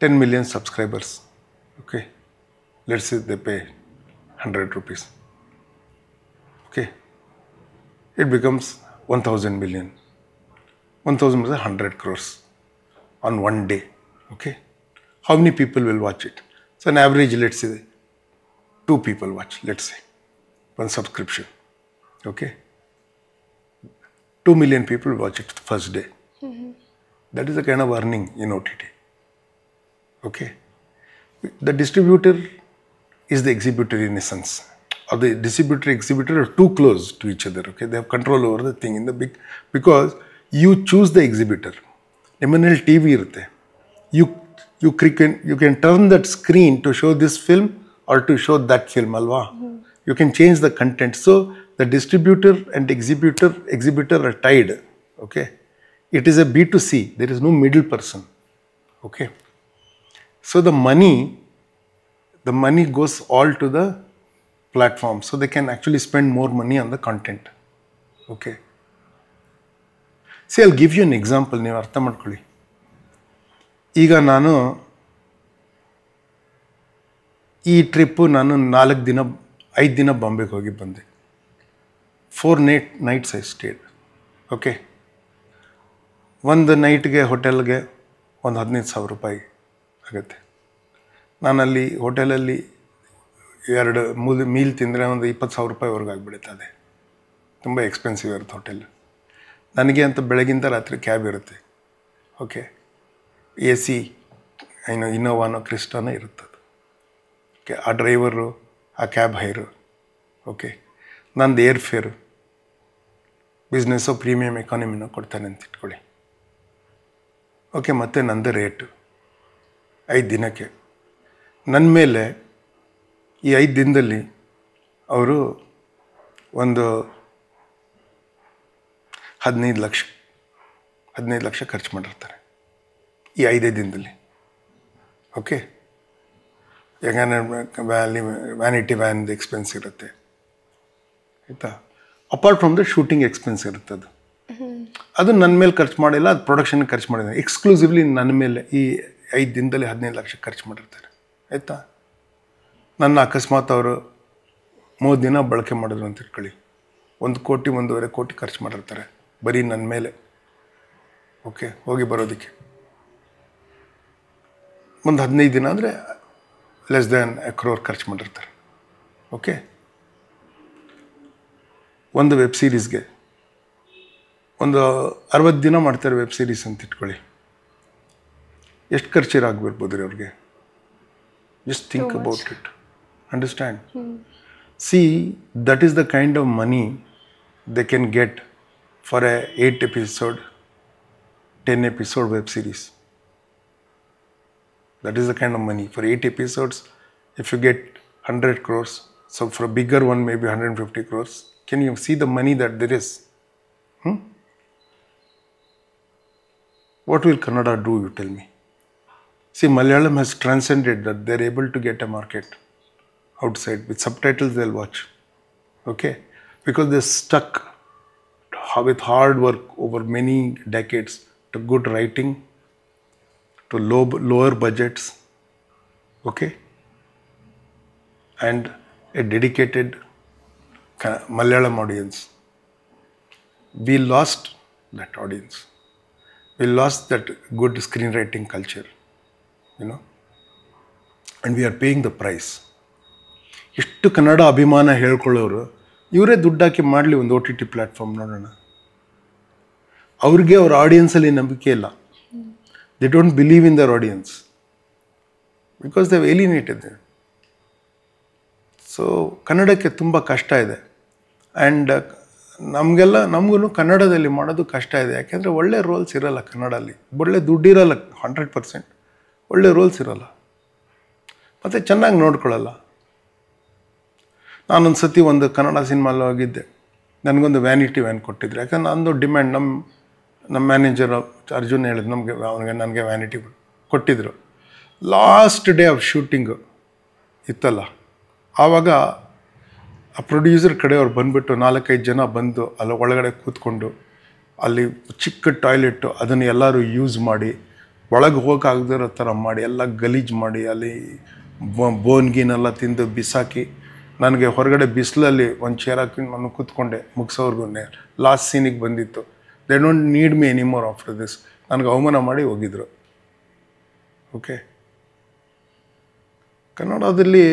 10 million subscribers, okay, let's they pay 100 rupees, okay, it becomes 1000 million. 1000 means 100 crores on one day, okay. How many people will watch it? So on average, let's say 2 people watch, let's say, one subscription, okay. 2 million people watch it the first day. That is the kind of earning in OTT. Okay. The distributor is the exhibitor in essence. Or the distributor exhibitor are too close to each other. Okay. They have control over the thing in the big, because you choose the exhibitor. Emanel TV irutte. You can turn that screen to show this film or to show that film, alva. You can change the content. So the distributor and exhibitor are tied. Okay. It is a B2C. There is no middle person. Okay. So the money goes all to the platform. So they can actually spend more money on the content. Okay. See, I'll give you an example. ನೀವು ಅರ್ಥ ಮಾಡ್ಕೊಳ್ಳಿ. ಈಗ ನಾನು ಈ trip ನಾನು 5 ದಿನ ಬಾಂಬೆಗೆ ಹೋಗಿ ಬಂದೆ. 4 nights I stayed. ಓಕೆ. ಒಂದು ನೈಟ್ಗೆ ಹೋಟೆಲ್ಗೆ ಒಂದು 15,000 ರೂಪಾಯಿ ಆಗುತ್ತೆ. ನಾನಲ್ಲಿ ಹೋಟೆಲಲ್ಲಿ 2 ಮೀಲ್ ತಿಂದರೆ ಒಂದು 20,000 ರೂಪಾಯಿವರೆಗೂ ಆಗಿಬಿಡುತ್ತದೆ. ತುಂಬ ಎಕ್ಸ್ಪೆನ್ಸಿವ್ ಇರುತ್ತೆ ಹೋಟೆಲ್. ನನಗೆ ಅಂತ ಬೆಳಗಿಂದ ರಾತ್ರಿ ಕ್ಯಾಬ್ ಇರುತ್ತೆ. ಓಕೆ. AC ಇನೋವಾನೋ ಕ್ರಿಸ್ಟಾನೋ ಇರುತ್ತದು. ಓಕೆ. ಆ ಡ್ರೈವರು, ಆ ಕ್ಯಾಬ್ ಹೈರು, ಓಕೆ, ನಂದು ಏರ್ ಫೇರು, ಬಿಸ್ನೆಸ್ಸು ಪ್ರೀಮಿಯಮ್ ಎಕಾನಮಿನೋ ಕೊಡ್ತಾನೆ ಅಂತ ಇಟ್ಕೊಳ್ಳಿ. ಓಕೆ. ಮತ್ತು ನಂದು ರೇಟು 5 ದಿನಕ್ಕೆ. ನನ್ನ ಮೇಲೆ ಈ 5 ದಿನದಲ್ಲಿ ಅವರು ಒಂದು 15 ಲಕ್ಷ ಖರ್ಚು ಮಾಡಿರ್ತಾರೆ ಈ 5 ದಿನದಲ್ಲಿ. ಓಕೆ. ಯಾಕಂದರೆ ವ್ಯಾನಿಟಿ ವ್ಯಾನ್ದು ಎಕ್ಸ್ಪೆನ್ಸ್ ಇರುತ್ತೆ, ಆಯಿತಾ. Apart from the shooting expense ಇರುತ್ತೆ, ಅದು ನನ್ನ ಮೇಲೆ ಖರ್ಚು ಮಾಡಿಲ್ಲ, ಅದು ಪ್ರೊಡಕ್ಷನ್ಗೆ ಖರ್ಚು ಮಾಡಿದ್ದಾರೆ. ಎಕ್ಸ್ಕ್ಲೂಸಿವ್ಲಿ ನನ್ನ ಮೇಲೆ ಈ 5 ದಿನದಲ್ಲಿ 15 ಲಕ್ಷ ಖರ್ಚು ಮಾಡಿರ್ತಾರೆ, ಆಯಿತಾ. ನನ್ನ ಅಕಸ್ಮಾತ್ ಅವರು 3 ದಿನ ಬಳಕೆ ಮಾಡಿದ್ರು ಅಂತ ಇಟ್ಕೊಳ್ಳಿ, 1 ಕೋಟಿ 1.5 ಕೋಟಿ ಖರ್ಚು ಮಾಡಿರ್ತಾರೆ ಬರೀ ನನ್ನ ಮೇಲೆ. ಓಕೆ. ಹೋಗಿ ಬರೋದಕ್ಕೆ ಒಂದು 15 ದಿನ ಅಂದರೆ ಲೆಸ್ ದ್ಯಾನ್ 1 crore ಖರ್ಚು ಮಾಡಿರ್ತಾರೆ. ಓಕೆ. ಒಂದು ವೆಬ್ ಸೀರೀಸ್ಗೆ ಒಂದು 60 ದಿನ ಮಾಡ್ತಾರೆ ವೆಬ್ ಸೀರೀಸ್ ಅಂತ ಇಟ್ಕೊಳ್ಳಿ. ಎಷ್ಟು ಖರ್ಚಿರಾಗ್ಬಿರ್ಬೋದು ರೀ ಅವ್ರಿಗೆ? Just think about it. Understand? C, that is the kind of money they can get for A 8 episode, 10 episode web series. That is the kind of money. For 8 episodes, if you get 100 crores, so for a bigger one maybe 150 crores, can you see the money that there is? What will Kannada do, you tell me? See, Malayalam has transcended that. They're able to get a market outside. With subtitles they'll watch. Okay? Because they're stuck with hard work over many decades to good writing, to lower budgets, okay, and a dedicated Malayalam audience. We lost that audience. We lost that good screenwriting culture, you know, and we are paying the price. ಎಷ್ಟು ಕನ್ನಡ ಅಭಿಮಾನ ಹೇಳ್ಕೊಳ್ಳೋರು ಇವರೇ ದುಡ್ಡು ಹಾಕಿ ಮಾಡಲಿ ಒಂದು OTT platform ನೋಡೋಣ. ಅವ್ರಿಗೆ ಅವ್ರ ಆಡಿಯನ್ಸಲ್ಲಿ ನಂಬಿಕೆ ಇಲ್ಲ. They don't believe in their audience because they alienated them. So ಕನ್ನಡಕ್ಕೆ ತುಂಬ ಕಷ್ಟ ಇದೆ. ಆ್ಯಂಡ್ ನಮಗೂ ಕನ್ನಡದಲ್ಲಿ ಮಾಡೋದು ಕಷ್ಟ ಇದೆ. ಯಾಕೆಂದರೆ ಒಳ್ಳೆ ರೋಲ್ಸ್ ಇರೋಲ್ಲ ಕನ್ನಡಲ್ಲಿ, ಒಳ್ಳೆ ದುಡ್ಡಿರಲ್ಲ, 100% ಒಳ್ಳೆ ರೋಲ್ಸ್ ಇರೋಲ್ಲ, ಮತ್ತು ಚೆನ್ನಾಗಿ ನೋಡ್ಕೊಳ್ಳಲ್ಲ. ನಾನೊಂದು ಸತಿ ಒಂದು ಕನ್ನಡ ಸಿನಿಮಾಲ್ಲಿ ಹೋಗಿದ್ದೆ. ನನಗೊಂದು ವ್ಯಾನಿಟಿ ವ್ಯಾನ್ ಕೊಟ್ಟಿದ್ರು. ಯಾಕಂದ್ರೆ ನಂದು ಡಿಮ್ಯಾಂಡ್, ನಮ್ಮ ಮ್ಯಾನೇಜರ್ ಅರ್ಜುನ್ ಹೇಳಿದ್ರು ನನಗೆ ವ್ಯಾನಿಟಿ ಕೊಟ್ಟಿದ್ರು. ಲಾಸ್ಟ್ ಡೇ ಆಫ್ ಶೂಟಿಂಗು ಇತ್ತಲ್ಲ, ಆವಾಗ ಆ ಪ್ರೊಡ್ಯೂಸರ್ ಕಡೆಯವ್ರು ಬಂದುಬಿಟ್ಟು 4-5 ಜನ ಬಂದು ಅಲ್ಲಿ ಒಳಗಡೆ ಕೂತ್ಕೊಂಡು ಅಲ್ಲಿ ಚಿಕ್ಕ ಟಾಯ್ಲೆಟು ಅದನ್ನು ಎಲ್ಲರೂ ಯೂಸ್ ಮಾಡಿ ಒಳಗೆ ಹೋಗೋಕ್ಕಾಗದಿರೋ ಥರ ಮಾಡಿ ಎಲ್ಲ ಗಲೀಜು ಮಾಡಿ ಅಲ್ಲಿ ಬೋನ್ಗೀನೆಲ್ಲ ತಿಂದು ಬಿಸಾಕಿ ನನಗೆ ಹೊರಗಡೆ ಬಿಸಿಲಲ್ಲಿ ಒಂದು ಚೇರ್ ಹಾಕಿ ನಾನು ಕೂತ್ಕೊಂಡೆ ಮುಗಿಸೋರ್ಗು. ಲಾಸ್ಟ್ ಸೀನಿಗೆ ಬಂದಿತ್ತು. They don't need me anymore after this. ನನಗೆ ಅವಮಾನ ಮಾಡಿ ಹೋಗಿದ್ರು. ಓಕೆ, ಕನ್ನಡದಲ್ಲಿ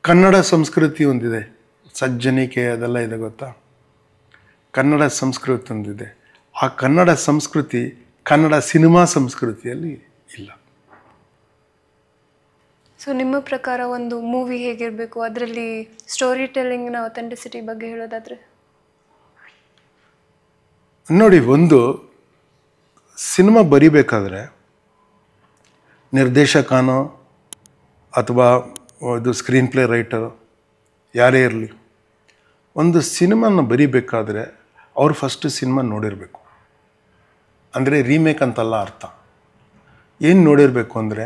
ಕನ್ನಡ ಸಂಸ್ಕೃತಿ ಒಂದಿದೆ, ಸಜ್ಜನಿಕೆ ಅದೆಲ್ಲ ಇದೆ ಗೊತ್ತಾ. ಕನ್ನಡ ಸಂಸ್ಕೃತಿ ಒಂದಿದೆ. ಆ ಕನ್ನಡ ಸಂಸ್ಕೃತಿ ಕನ್ನಡ ಸಿನಿಮಾ ಸಂಸ್ಕೃತಿಯಲ್ಲಿ ಇಲ್ಲ. ಸೊ ನಿಮ್ಮ ಪ್ರಕಾರ ಒಂದು ಮೂವಿ ಹೇಗಿರಬೇಕು, ಅದರಲ್ಲಿ ಸ್ಟೋರಿ ಟೆಲ್ಲಿಂಗ್ನ ಅಥೆಂಟಿಸಿಟಿ ಬಗ್ಗೆ ಹೇಳೋದಾದರೆ? ನೋಡಿ, ಒಂದು ಸಿನಿಮಾ ಬರಿಬೇಕಾದ್ರೆ ನಿರ್ದೇಶಕನೋ ಅಥವಾ ಇದು ಸ್ಕ್ರೀನ್ ಪ್ಲೇ ರೈಟರು ಯಾರೇ ಇರಲಿ, ಒಂದು ಸಿನಿಮಾನ ಬರಿಬೇಕಾದ್ರೆ ಅವ್ರು ಫಸ್ಟ್ ಸಿನಿಮಾ ನೋಡಿರಬೇಕು. ಅಂದರೆ ರೀಮೇಕ್ ಅಂತಲ್ಲ ಅರ್ಥ. ಏನು ನೋಡಿರಬೇಕು ಅಂದರೆ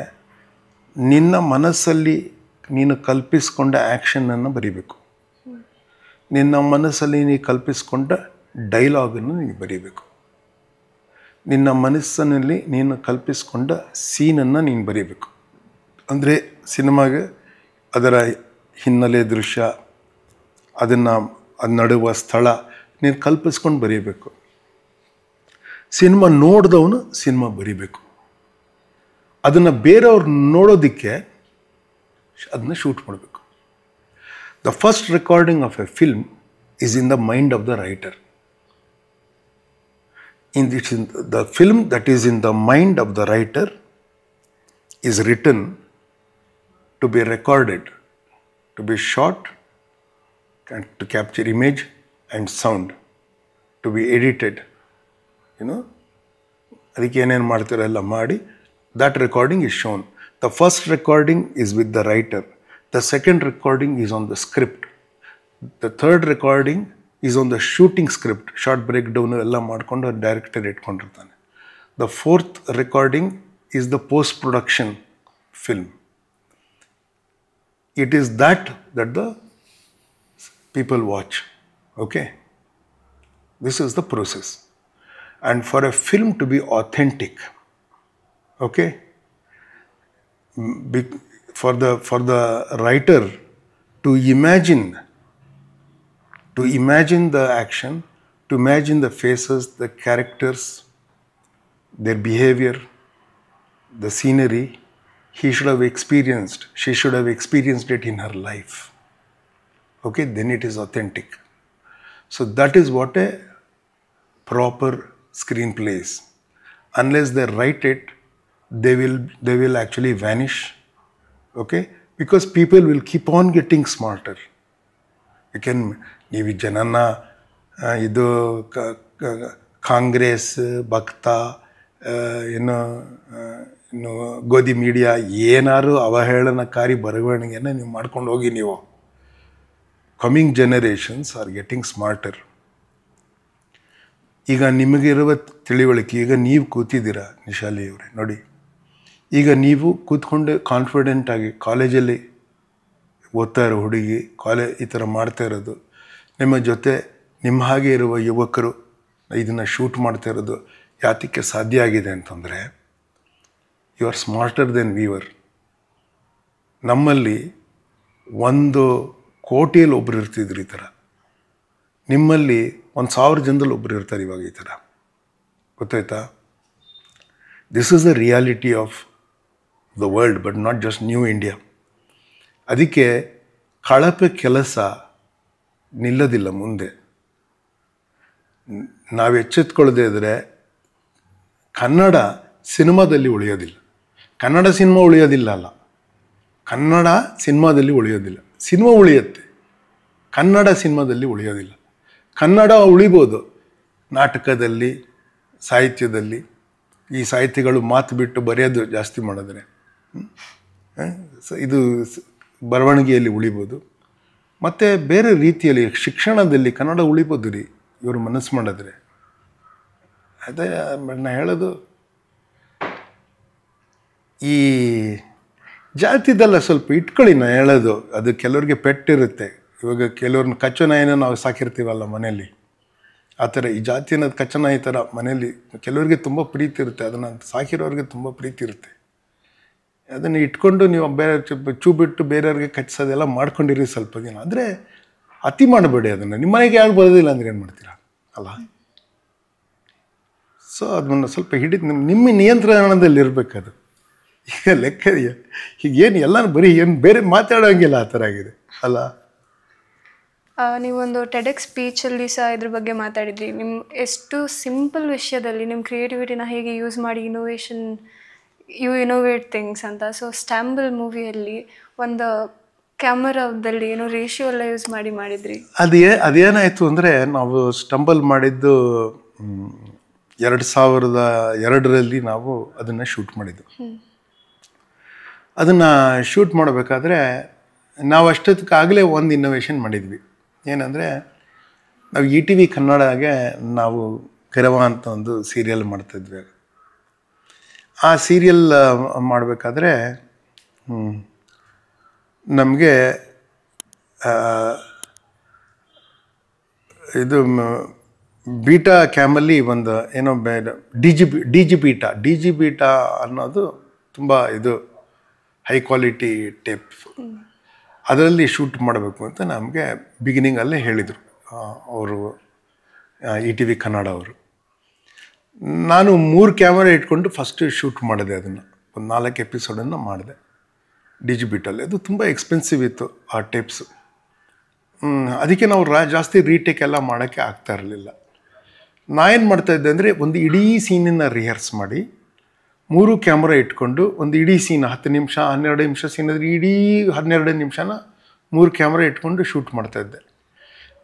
ನಿನ್ನ ಮನಸ್ಸಲ್ಲಿ ನೀನು ಕಲ್ಪಿಸ್ಕೊಂಡ ಆ್ಯಕ್ಷನನ್ನು ಬರೀಬೇಕು, ನಿನ್ನ ಮನಸ್ಸಲ್ಲಿ ನೀನು ಕಲ್ಪಿಸ್ಕೊಂಡ ಡೈಲಾಗನ್ನು ನೀನು ಬರೀಬೇಕು, ನಿನ್ನ ಮನಸ್ಸಿನಲ್ಲಿ ನೀನು ಕಲ್ಪಿಸ್ಕೊಂಡ ಸೀನನ್ನು ನೀನು ಬರೀಬೇಕು. ಅಂದರೆ ಸಿನಿಮಾಗೆ ಅದರ ಹಿನ್ನೆಲೆ ದೃಶ್ಯ, ಅದನ್ನು ಅದು ನಡುವ ಸ್ಥಳ ನೀನು ಕಲ್ಪಿಸ್ಕೊಂಡು ಬರೀಬೇಕು. ಸಿನಿಮಾ ನೋಡಿದವನು ಸಿನಿಮಾ ಬರೀಬೇಕು. ಅದನ್ನು ಬೇರೆಯವ್ರು ನೋಡೋದಕ್ಕೆ ಅದನ್ನು ಶೂಟ್ ಮಾಡಬೇಕು. The first recording of A film is in the mind of the writer. The film that is in the mind of the writer is written to be recorded, to be shot, and to capture image and sound, to be edited. You know, ಅದಕ್ಕೆ ಏನೇನು ಮಾಡ್ತೀರೋ ಎಲ್ಲ ಮಾಡಿ that recording is shown. The first recording is with the writer. The second recording is on the script. The third recording is on the shooting script. Short breakdown ಎಲ್ಲ ಮಾಡಿಕೊಂಡು director ಇಟ್ಕೊಂಡಿರ್ತಾನೆ. The fourth recording is the post-production film. It is that the people watch. Okay? This is the process. And for a film to be authentic, okay, for the writer to imagine the action, to imagine the faces, the characters, their behavior, the scenery, she should have experienced it in her life. Okay, then it is authentic. So that is what a proper screenplay is. Unless they write it, they will actually vanish. Okay, because people will keep on getting smarter. ನೀವು ಜನನ ಇದು ಕಾಂಗ್ರೆಸ್ ಭಕ್ತ ಗೋಧಿ media ಏನಾದ್ರು ಅವಹೇಳನಕಾರಿ ಬರವಣಿಗೆನ ನೀವು ಮಾಡ್ಕೊಂಡು ಹೋಗಿ ನೀವು. Coming generations are getting smarter. ಈಗ ನಿಮಗಿರುವ ತಿಳಿವಳಿಕೆ, ಈಗ ನೀವು ಕೂತಿದ್ದೀರಾ ನಿಶಾಲಿ ಅವರೇ ನೋಡಿ, ಈಗ ನೀವು ಕೂತ್ಕೊಂಡು ಕಾನ್ಫಿಡೆಂಟಾಗಿ ಕಾಲೇಜಲ್ಲಿ ಓದ್ತಾ ಇರೋ ಹುಡುಗಿ ಈ ಥರ ಮಾಡ್ತಾ ಇರೋದು, ನಿಮ್ಮ ಜೊತೆ ನಿಮ್ಮ ಹಾಗೆ ಇರುವ ಯುವಕರು ಇದನ್ನು ಶೂಟ್ ಮಾಡ್ತಾ ಇರೋದು ಯಾತಕ್ಕೆ ಸಾಧ್ಯ ಆಗಿದೆ ಅಂತಂದರೆ you are smarter than weaver. ನಮ್ಮಲ್ಲಿ 1 ಕೋಟಿಯಲ್ಲಿ ಒಬ್ಬರು ಇರ್ತಿದ್ರು ಈ ಥರ, ನಿಮ್ಮಲ್ಲಿ 1,000 ಜನದಲ್ಲಿ ಒಬ್ಬರು ಇರ್ತಾರೆ ಇವಾಗ ಈ ಥರ. ಗೊತ್ತಾಯ್ತಾ? This is the reality of the world, but not just new India. ಅದಕ್ಕೆ ಕಳಪೆ ಕೆಲಸ ನಿಲ್ಲೋದಿಲ್ಲ ಮುಂದೆ. ನಾವು ಎಚ್ಚೆತ್ಕೊಳ್ಳದೆ ಇದ್ದರೆ ಕನ್ನಡ ಸಿನಿಮಾದಲ್ಲಿ ಉಳಿಯೋದಿಲ್ಲ. ಕನ್ನಡ ಸಿನಿಮಾ ಉಳಿಯೋದಿಲ್ಲ ಅಲ್ಲ, ಕನ್ನಡ ಸಿನಿಮಾದಲ್ಲಿ ಉಳಿಯೋದಿಲ್ಲ. ಸಿನಿಮಾ ಉಳಿಯುತ್ತೆ, ಕನ್ನಡ ಸಿನಿಮಾದಲ್ಲಿ ಉಳಿಯೋದಿಲ್ಲ. ಕನ್ನಡ ಉಳಿಬೋದು ನಾಟಕದಲ್ಲಿ, ಸಾಹಿತ್ಯದಲ್ಲಿ. ಈ ಸಾಹಿತ್ಯಗಳು ಮಾತು ಬಿಟ್ಟು ಬರೆಯೋದು ಜಾಸ್ತಿ ಮಾಡಿದ್ರೆ ಇದು ಬರವಣಿಗೆಯಲ್ಲಿ ಉಳಿಬೋದು. ಮತ್ತು ಬೇರೆ ರೀತಿಯಲ್ಲಿ ಶಿಕ್ಷಣದಲ್ಲಿ ಕನ್ನಡ ಉಳಿಬೋದು ರೀ, ಇವರು ಮನಸ್ಸು ಮಾಡಿದ್ರೆ. ಅದೇ ನಾನು ಹೇಳೋದು, ಈ ಜಾತಿದೆಲ್ಲ ಸ್ವಲ್ಪ ಇಟ್ಕೊಳ್ಳಿ. ನಾನು ಹೇಳೋದು ಅದು ಕೆಲವ್ರಿಗೆ ಪೆಟ್ಟಿರುತ್ತೆ. ಇವಾಗ ಕೆಲವ್ರನ್ನ ಕಚ್ಚೋ ನಾಯಿನ ನಾವು ಸಾಕಿರ್ತೀವಲ್ಲ ಮನೆಯಲ್ಲಿ, ಆ ಥರ ಈ ಜಾತಿ ಅನ್ನೋದು ಕಚ್ಚೋ ನಾಯಿ ಥರ ಮನೆಯಲ್ಲಿ ಕೆಲವರಿಗೆ ತುಂಬ ಪ್ರೀತಿ ಇರುತ್ತೆ. ಅದನ್ನು ಸಾಕಿರೋರಿಗೆ ತುಂಬ ಪ್ರೀತಿ ಇರುತ್ತೆ. ಅದನ್ನು ಇಟ್ಕೊಂಡು ನೀವು ಬೇರೆ ಚೂ ಬಿಟ್ಟು ಬೇರೆಯವ್ರಿಗೆ ಕಚ್ಸೋದೆಲ್ಲ ಮಾಡ್ಕೊಂಡಿರಿ ಸ್ವಲ್ಪ ದಿನ. ಆದರೆ ಅತಿ ಮಾಡಬೇಡಿ ಅದನ್ನು. ನಿಮ್ಮ ಮನೆಗೆ ಯಾರು ಬರೋದಿಲ್ಲ ಅಂದರೆ ಏನು ಮಾಡ್ತೀರಾ ಅಲ್ಲ? ಸೊ ಅದನ್ನು ಸ್ವಲ್ಪ ಹಿಡಿದು ನಿಮ್ಮ ನಿಯಂತ್ರಣದಲ್ಲಿ ಇರಬೇಕದು. ಈಗ ಲೆಕ್ಕ ಹೀಗೇನು ಎಲ್ಲ ಬರೀ ಏನು ಬೇರೆ ಮಾತಾಡೋಂಗಿಲ್ಲ ಆ ಥರ ಆಗಿದೆ ಅಲ್ಲ? ನೀವೊಂದು ಟೆಡೆಕ್ಸ್ ಸ್ಪೀಚಲ್ಲಿ ಸಹ ಇದ್ರ ಬಗ್ಗೆ ಮಾತಾಡಿದ್ರಿ. ನಿಮ್ಮ ಎಷ್ಟು ಸಿಂಪಲ್ ವಿಷಯದಲ್ಲಿ ನಿಮ್ಮ ಕ್ರಿಯೇಟಿವಿಟಿನ ಹೇಗೆ ಯೂಸ್ ಮಾಡಿ ಯು ಇನೋವೇಟ್ ಥಿಂಗ್ಸ್ ಅಂತ. ಸೊ ಸ್ಟ್ಯಾಂಬಲ್ ಮೂವಿಯಲ್ಲಿ ಒಂದು ಕ್ಯಾಮರಾದಲ್ಲಿ ಏನೋ ರೇಷಿಯೋ ಎಲ್ಲ ಯೂಸ್ ಮಾಡಿದ್ರಿ. ಅದೇನಾಯಿತು ಅಂದರೆ, ನಾವು ಸ್ಟಂಬಲ್ ಮಾಡಿದ್ದು 2002ರಲ್ಲಿ ನಾವು ಅದನ್ನು ಶೂಟ್ ಮಾಡಿದ್ದು. ಅದನ್ನು ಶೂಟ್ ಮಾಡಬೇಕಾದ್ರೆ ನಾವು ಅಷ್ಟೊತ್ತಿಗಾಗಲೇ ಒಂದು ಇನ್ನೋವೇಷನ್ ಮಾಡಿದ್ವಿ. ಏನಂದರೆ, ನಾವು ETV ಕನ್ನಡಗೆ ನಾವು ಕರವ ಅಂತ ಒಂದು ಸೀರಿಯಲ್ ಮಾಡ್ತಾಯಿದ್ವಿ. ಆ ಸೀರಿಯಲ್ ಮಾಡಬೇಕಾದ್ರೆ ನಮಗೆ ಇದು ಬೀಟಾ ಕ್ಯಾಮಲ್ಲಿ ಒಂದು ಏನೋ ಡಿ ಜಿ ಬೀಟಾ ಅನ್ನೋದು ತುಂಬ ಇದು ಹೈ ಕ್ವಾಲಿಟಿ ಟೇಪ್, ಅದರಲ್ಲಿ ಶೂಟ್ ಮಾಡಬೇಕು ಅಂತ ನಮಗೆ ಬಿಗಿನಿಂಗಲ್ಲೇ ಹೇಳಿದರು ಅವರು, ETV ಕನ್ನಡ ಅವರು. ನಾನು 3 ಕ್ಯಾಮರಾ ಇಟ್ಕೊಂಡು ಫಸ್ಟ್ ಶೂಟ್ ಮಾಡಿದೆ. ಅದನ್ನು ಒಂದು 4 ಎಪಿಸೋಡನ್ನು ಮಾಡಿದೆ ಡಿಜಿಬಿಟಲ್ಲಿ. ಅದು ತುಂಬ ಎಕ್ಸ್ಪೆನ್ಸಿವ್ ಇತ್ತು ಆ ಟೇಪ್ಸು. ಅದಕ್ಕೆ ನಾವು ಜಾಸ್ತಿ ರೀಟೇಕ್ ಎಲ್ಲ ಮಾಡೋಕ್ಕೆ ಆಗ್ತಾ ಇರಲಿಲ್ಲ. ನಾನೇನು ಮಾಡ್ತಾಯಿದ್ದೆ ಅಂದರೆ, ಒಂದು ಇಡೀ ಸೀನನ್ನು ರಿಹರ್ಸ್ ಮಾಡಿ 3 ಕ್ಯಾಮ್ರಾ ಇಟ್ಕೊಂಡು ಒಂದು ಇಡೀ ಸೀನ್ 10 ನಿಮಿಷ 12 ನಿಮಿಷ ಸೀನ್ ಅಂದರೆ ಇಡೀ 12 ನಿಮಿಷನ 3 ಕ್ಯಾಮ್ರಾ ಇಟ್ಕೊಂಡು ಶೂಟ್ ಮಾಡ್ತಾಯಿದ್ದೆ.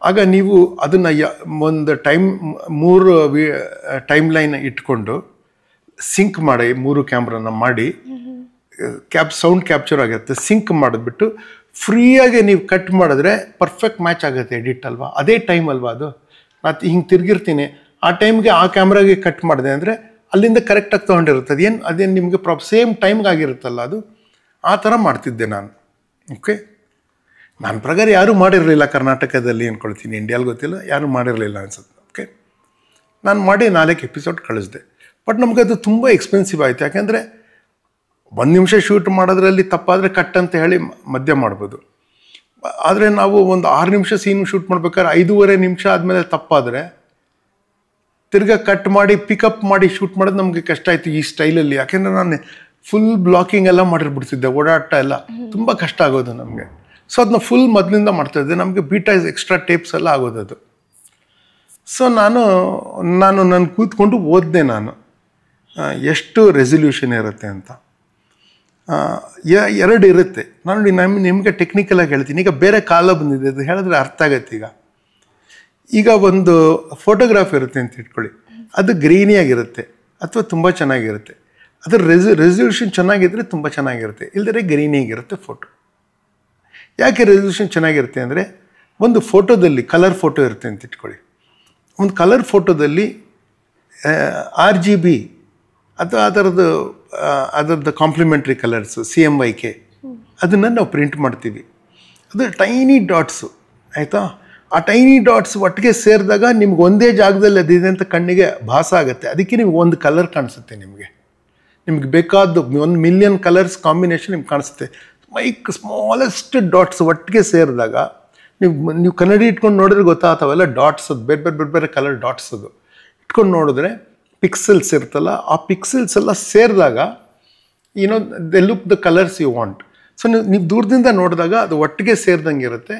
ಆಗ ನೀವು ಅದನ್ನು ಒಂದು 3 ಟೈಮ್ ಲೈನ್ ಇಟ್ಕೊಂಡು ಸಿಂಕ್ ಮಾಡಿ 3 ಕ್ಯಾಮ್ರಾನ ಮಾಡಿ ಸೌಂಡ್ ಕ್ಯಾಪ್ಚರ್ ಆಗುತ್ತೆ. ಸಿಂಕ್ ಮಾಡಿಬಿಟ್ಟು ಫ್ರೀಯಾಗಿ ನೀವು ಕಟ್ ಮಾಡಿದ್ರೆ ಪರ್ಫೆಕ್ಟ್ ಮ್ಯಾಚ್ ಆಗುತ್ತೆ ಎಡಿಟ್ ಅಲ್ವಾ? ಅದೇ ಟೈಮ್ ಅಲ್ವಾ ಅದು? ನಾನು ಹಿಂಗೆ ತಿರುಗಿರ್ತೀನಿ, ಆ ಟೈಮ್ಗೆ ಆ ಕ್ಯಾಮ್ರಾಗೆ ಕಟ್ ಮಾಡಿದೆ ಅಂದರೆ ಅಲ್ಲಿಂದ ಕರೆಕ್ಟಾಗಿ ತೊಗೊಂಡಿರುತ್ತೆ. ಅದೇನು ನಿಮಗೆ ಸೇಮ್ ಟೈಮ್ಗೆ ಆಗಿರುತ್ತಲ್ಲ, ಅದು ಆ ಥರ ಮಾಡ್ತಿದ್ದೆ ನಾನು. ಓಕೆ, ನನ್ನ ಪ್ರಕಾರ ಯಾರೂ ಮಾಡಿರಲಿಲ್ಲ ಕರ್ನಾಟಕದಲ್ಲಿ ಅಂದ್ಕೊಳ್ತೀನಿ, ಇಂಡಿಯಾಲ್ಲಿ ಗೊತ್ತಿಲ್ಲ, ಯಾರೂ ಮಾಡಿರಲಿಲ್ಲ ಅನ್ಸುತ್ತೆ. ಓಕೆ, ನಾನು ಮಾಡಿ 4 ಎಪಿಸೋಡ್ ಕಳಿಸ್ದೆ. ಬಟ್ ನಮಗದು ತುಂಬ ಎಕ್ಸ್ಪೆನ್ಸಿವ್ ಆಯಿತು. ಯಾಕೆಂದರೆ 1 ನಿಮಿಷ ಶೂಟ್ ಮಾಡೋದ್ರಲ್ಲಿ ತಪ್ಪಾದರೆ ಕಟ್ ಅಂತ ಹೇಳಿ ಮಧ್ಯ ಮಾಡ್ಬೋದು. ಆದರೆ ನಾವು ಒಂದು 6 ನಿಮಿಷ ಸೀನ್ ಶೂಟ್ ಮಾಡ್ಬೇಕಾದ್ರೆ 5.5 ನಿಮಿಷ ಆದಮೇಲೆ ತಪ್ಪಾದರೆ ತಿರ್ಗಾ ಕಟ್ ಮಾಡಿ ಪಿಕಪ್ ಮಾಡಿ ಶೂಟ್ ಮಾಡೋದು ನಮಗೆ ಕಷ್ಟ ಆಯಿತು ಈ ಸ್ಟೈಲಲ್ಲಿ. ಯಾಕೆಂದರೆ ನಾನು ಫುಲ್ ಬ್ಲಾಕಿಂಗ್ ಎಲ್ಲ ಮಾಡಿರ್ಬಿಡ್ತಿದ್ದೆ, ಓಡಾಟ ಎಲ್ಲ ತುಂಬ ಕಷ್ಟ ಆಗೋದು ನಮಗೆ. ಸೊ ಅದನ್ನ ಫುಲ್ ಮೊದಲಿಂದ ಮಾಡ್ತಾಯಿದ್ದೆ. ನಮಗೆ ಬೀಟಾ ಎಕ್ಸ್ಟ್ರಾ ಟೇಪ್ಸ್ ಎಲ್ಲ ಆಗೋದದು. ಸೊ ನಾನು ಕೂತ್ಕೊಂಡು ಓದಿದೆ ನಾನು ಎಷ್ಟು ರೆಸಲ್ಯೂಷನ್ ಇರುತ್ತೆ ಅಂತ. 2 ಇರುತ್ತೆ. ನಾನು ನಿಮಗೆ ಟೆಕ್ನಿಕಲಾಗಿ ಹೇಳ್ತೀನಿ. ಈಗ ಬೇರೆ ಕಾಲ ಬಂದಿದೆ, ಅದು ಹೇಳಿದ್ರೆ ಅರ್ಥ ಆಗತ್ತೆ. ಈಗ ಒಂದು ಫೋಟೋಗ್ರಾಫ್ ಇರುತ್ತೆ ಅಂತ ಇಟ್ಕೊಳ್ಳಿ, ಅದು ಗ್ರೀನಿಯಾಗಿರುತ್ತೆ ಅಥವಾ ತುಂಬ ಚೆನ್ನಾಗಿರುತ್ತೆ. ಅದರ ರೆಸಲ್ಯೂಷನ್ ಚೆನ್ನಾಗಿದ್ದರೆ ತುಂಬ ಚೆನ್ನಾಗಿರುತ್ತೆ, ಇಲ್ಲದ್ರೆ ಗ್ರೀನಿಯಾಗಿರುತ್ತೆ ಫೋಟೋ. ಯಾಕೆ ರೆಸಲ್ಯೂಷನ್ ಚೆನ್ನಾಗಿರುತ್ತೆ ಅಂದರೆ, ಒಂದು ಫೋಟೋದಲ್ಲಿ ಕಲರ್ ಫೋಟೋ ಇರುತ್ತೆ ಅಂತ ಇಟ್ಕೊಳ್ಳಿ. ಒಂದು ಕಲರ್ ಫೋಟೋದಲ್ಲಿ RGB ಅಥವಾ ಅದರದ್ದು ಕಾಂಪ್ಲಿಮೆಂಟ್ರಿ ಕಲರ್ಸು CMYK ಅದನ್ನು ನಾವು ಪ್ರಿಂಟ್ ಮಾಡ್ತೀವಿ. ಅದು ಟೈನಿ ಡಾಟ್ಸು, ಆಯಿತಾ? ಆ ಟೈನಿ ಡಾಟ್ಸ್ ಒಟ್ಟಿಗೆ ಸೇರಿದಾಗ ನಿಮ್ಗೆ ಒಂದೇ ಜಾಗದಲ್ಲಿ ಅದಿದೆ ಅಂತ ಕಣ್ಣಿಗೆ ಭಾಸ ಆಗುತ್ತೆ. ಅದಕ್ಕೆ ನಿಮ್ಗೆ ಒಂದು ಕಲರ್ ಕಾಣಿಸುತ್ತೆ. ನಿಮ್ಗೆ ಬೇಕಾದ್ದು 1 ಮಿಲಿಯನ್ ಕಲರ್ಸ್ ಕಾಂಬಿನೇಷನ್ ನಿಮ್ಗೆ ಕಾಣಿಸುತ್ತೆ. ಸ್ಮಾಲೆಸ್ಟ್ ಡಾಟ್ಸ್ ಒಟ್ಟಿಗೆ ಸೇರಿದಾಗ ನೀವು ಕನ್ನಡಿ ಇಟ್ಕೊಂಡು ನೋಡಿದ್ರೆ ಗೊತ್ತಾಗ್ತಾವೆಲ್ಲ ಡಾಟ್ಸ್, ಅದು ಬೇರೆ ಬೇರೆ ಕಲರ್ ಡಾಟ್ಸ್. ಅದು ಇಟ್ಕೊಂಡು ನೋಡಿದ್ರೆ ಪಿಕ್ಸೆಲ್ಸ್ ಇರ್ತಲ್ಲ, ಆ ಪಿಕ್ಸೆಲ್ಸ್ ಎಲ್ಲ ಸೇರಿದಾಗ they look the colours you want. So ನೀವು ದೂರದಿಂದ ನೋಡಿದಾಗ ಅದು ಒಟ್ಟಿಗೆ ಸೇರಿದಂಗೆ ಇರುತ್ತೆ.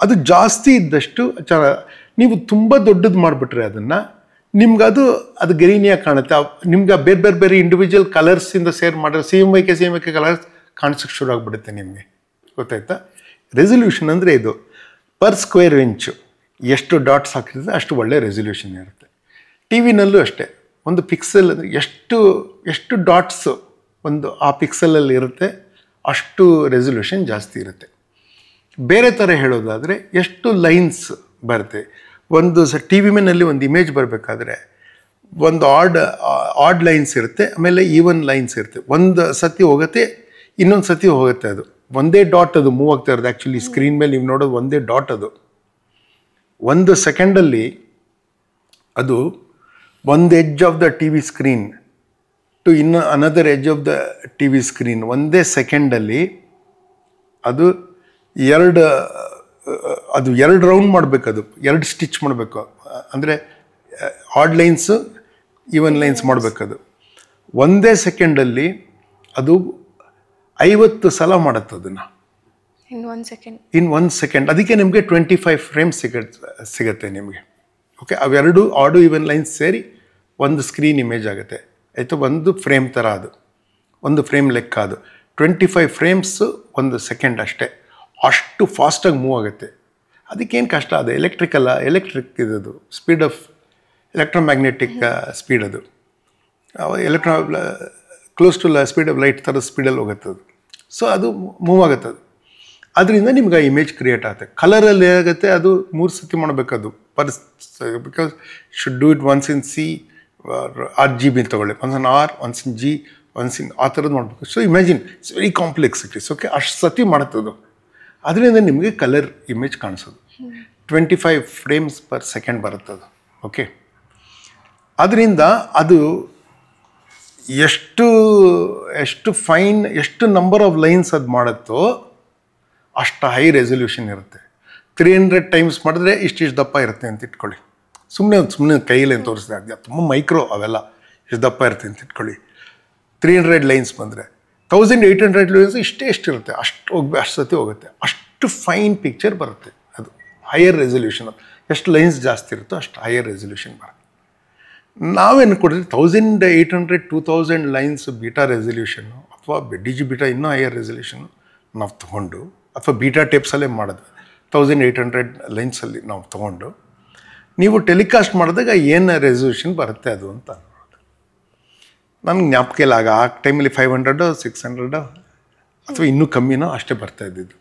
ಅದು ಜಾಸ್ತಿ ಇದ್ದಷ್ಟು ನೀವು ತುಂಬ ದೊಡ್ಡದು ಮಾಡಿಬಿಟ್ರೆ ಅದನ್ನು ನಿಮ್ಗೆ ಅದು ಗ್ರೀನಿಯಾಗಿ ಕಾಣುತ್ತೆ. ನಿಮ್ಗೆ ಬೇರೆ ಇಂಡಿವಿಜುವಲ್ ಕಲರ್ಸಿಂದ ಸೇರ್ ಮಾಡಿದ್ರೆ CMYK ಕಲರ್ಸ್ ಕಾಣಿಸೋಕ್ಕೆ ಶುರು ಆಗಿಬಿಡುತ್ತೆ ನಿಮಗೆ. ಗೊತ್ತಾಯ್ತಾ? ರೆಸಲ್ಯೂಷನ್ ಅಂದರೆ ಇದು ಪರ್ ಸ್ಕ್ವೇರ್ ಇಂಚು ಎಷ್ಟು ಡಾಟ್ಸ್ ಹಾಕಿದ್ರೆ ಅಷ್ಟು ಒಳ್ಳೆ ರೆಸಲ್ಯೂಷನ್ ಇರುತ್ತೆ. TVನಲ್ಲೂ ಅಷ್ಟೇ, ಒಂದು ಪಿಕ್ಸೆಲ್ ಅಂದರೆ ಎಷ್ಟು ಡಾಟ್ಸು ಆ ಪಿಕ್ಸೆಲಲ್ಲಿ ಇರುತ್ತೆ ಅಷ್ಟು ರೆಸಲ್ಯೂಷನ್ ಜಾಸ್ತಿ ಇರುತ್ತೆ. ಬೇರೆ ಥರ ಹೇಳೋದಾದರೆ ಎಷ್ಟು ಲೈನ್ಸ್ ಬರುತ್ತೆ. ಒಂದು TVನಲ್ಲಿ ಒಂದು ಇಮೇಜ್ ಬರಬೇಕಾದ್ರೆ ಒಂದು ಆಡ್ ಲೈನ್ಸ್ ಇರುತ್ತೆ, ಆಮೇಲೆ ಈವನ್ ಲೈನ್ಸ್ ಇರುತ್ತೆ. ಒಂದು ಸತಿ ಹೋಗುತ್ತೆ, ಇನ್ನೊಂದು ಸತಿ ಹೋಗುತ್ತೆ. ಅದು ಒಂದೇ ಡಾಟ್ ಅದು ಮೂವ್ ಆಗ್ತಾ ಇರೋದು. ಆ್ಯಕ್ಚುಲಿ ಸ್ಕ್ರೀನ್ ಮೇಲೆ ನೀವು ನೋಡೋದು ಒಂದೇ ಡಾಟ್. ಅದು 1 ಸೆಕೆಂಡಲ್ಲಿ ಅದು ಒಂದು edge of the TV screen to another edge of the TV screen ಒಂದೇ ಸೆಕೆಂಡಲ್ಲಿ ಅದು ಎರಡು ರೌಂಡ್ ಮಾಡಬೇಕು. ಅದು 2 ಸ್ಟಿಚ್ ಮಾಡಬೇಕು. ಅಂದರೆ ಆಡ್ ಲೈನ್ಸು ಈವನ್ ಲೈನ್ಸ್ ಮಾಡಬೇಕದು. ಒಂದೇ ಸೆಕೆಂಡಲ್ಲಿ ಅದು 50 ಸಲ ಮಾಡುತ್ತೆ ಅದನ್ನು ಇನ್ 1 ಸೆಕೆಂಡ್. ಅದಕ್ಕೆ ನಿಮಗೆ 25 ಫ್ರೇಮ್ಸ್ ಸಿಗುತ್ತೆ ನಿಮಗೆ. ಓಕೆ, ಅವೆರಡು ಆಡು ಈವನ್ ಲೈನ್ಸ್ ಸೇರಿ ಒಂದು ಸ್ಕ್ರೀನ್ ಇಮೇಜ್ ಆಗುತ್ತೆ. ಆಯಿತು, ಒಂದು ಫ್ರೇಮ್ ಥರ ಅದು, ಒಂದು ಫ್ರೇಮ್ ಲೆಕ್ಕ. ಅದು 25 ಫ್ರೇಮ್ಸು 1 ಸೆಕೆಂಡ್ ಅಷ್ಟೇ. ಅಷ್ಟು ಫಾಸ್ಟಾಗಿ ಮೂವ್ ಆಗುತ್ತೆ. ಅದಕ್ಕೇನು ಕಷ್ಟ? ಅದು ಎಲೆಕ್ಟ್ರಿಕ್ ಇದದು ಸ್ಪೀಡ್ ಆಫ್ ಎಲೆಕ್ಟ್ರೋಮ್ಯಾಗ್ನೆಟಿಕ್ ಸ್ಪೀಡ್. ಅದು close to speed of light ಥರ ಸ್ಪೀಡಲ್ಲಿ ಹೋಗುತ್ತೆ ಅದು. ಸೊ ಅದು ಮೂವ್ ಆಗುತ್ತೆ. ಅದು ಅದರಿಂದ ನಿಮ್ಗೆ ಆ ಇಮೇಜ್ ಕ್ರಿಯೇಟ್ ಆಗುತ್ತೆ. ಕಲರಲ್ಲಿ ಏನಾಗುತ್ತೆ, ಅದು 3 ಸತಿ ಮಾಡಬೇಕದು because should do it once in C RGB ತೊಗೊಳ್ಳಿ, once in R, once in G, once in ಆ ಥರದ್ದು ಮಾಡಬೇಕು. So imagine it's very complexities. Okay, ಅಷ್ಟು ಸತಿ ಮಾಡುತ್ತದು. ಅದರಿಂದ ನಿಮಗೆ ಕಲರ್ ಇಮೇಜ್ ಕಾಣಿಸೋದು. 25 ಫ್ರೇಮ್ಸ್ ಪರ್ ಸೆಕೆಂಡ್ ಬರುತ್ತದು. ಓಕೆ, ಅದರಿಂದ ಅದು ಎಷ್ಟು ಫೈನ್, ಎಷ್ಟು ನಂಬರ್ ಆಫ್ ಲೈನ್ಸ್ ಅದು ಮಾಡುತ್ತೋ ಅಷ್ಟು ಹೈ ರೆಸಲ್ಯೂಷನ್ ಇರುತ್ತೆ. 300 ಟೈಮ್ಸ್ ಮಾಡಿದ್ರೆ ಇಷ್ಟು ದಪ್ಪ ಇರುತ್ತೆ ಅಂತ ಇಟ್ಕೊಳ್ಳಿ. ಸುಮ್ಮನೆ ಕೈಯಲ್ಲಿ ತೋರಿಸಿದೆ, ಅದು ತುಂಬ ಮೈಕ್ರೋ ಅವೆಲ್ಲ. ಎಷ್ಟು ದಪ್ಪ ಇರುತ್ತೆ ಅಂತ ಇಟ್ಕೊಳ್ಳಿ. 300 ಲೈನ್ಸ್ ಬಂದರೆ 1800 ಲೈನ್ಸ್ ಎಷ್ಟಿರುತ್ತೆ ಅಷ್ಟು ಸತಿ ಹೋಗುತ್ತೆ. ಅಷ್ಟು ಫೈನ್ ಪಿಕ್ಚರ್ ಬರುತ್ತೆ. ಅದು ಹೈಯರ್ ರೆಸಲ್ಯೂಷನ್. ಎಷ್ಟು ಲೈನ್ಸ್ ಜಾಸ್ತಿ ಇರುತ್ತೋ ಅಷ್ಟು ಹೈಯರ್ ರೆಸಲ್ಯೂಷನ್ ಬರುತ್ತೆ. ನಾವೇನು ಕೊಡ್ತೀವಿ 1800 2000 ಲೈನ್ಸ್ ಬೀಟಾ ರೆಸಲ್ಯೂಷನ್ನು ಅಥವಾ DG ಬೀಟಾ ಇನ್ನೂ ಹೈಯರ್ ರೆಸಲ್ಯೂಷನ್ನು ನಾವು ತೊಗೊಂಡು, ಅಥವಾ ಬೀಟಾ ಟೇಪ್ಸಲ್ಲೇ ಮಾಡೋದು 1800 ಲೈನ್ಸಲ್ಲಿ ನಾವು ತೊಗೊಂಡು ನೀವು ಟೆಲಿಕಾಸ್ಟ್ ಮಾಡಿದಾಗ ಏನು ರೆಸಲ್ಯೂಷನ್ ಬರುತ್ತೆ ಅದು ಅಂತ ನೋಡೋದು. ನನಗೆ ಜ್ಞಾಪಕ ಇಲ್ಲ ಆ ಟೈಮಲ್ಲಿ 500 600 ಅಥವಾ ಇನ್ನೂ ಕಮ್ಮಿನೋ ಅಷ್ಟೇ ಬರ್ತಾ ಇದ್ದಿದ್ದು.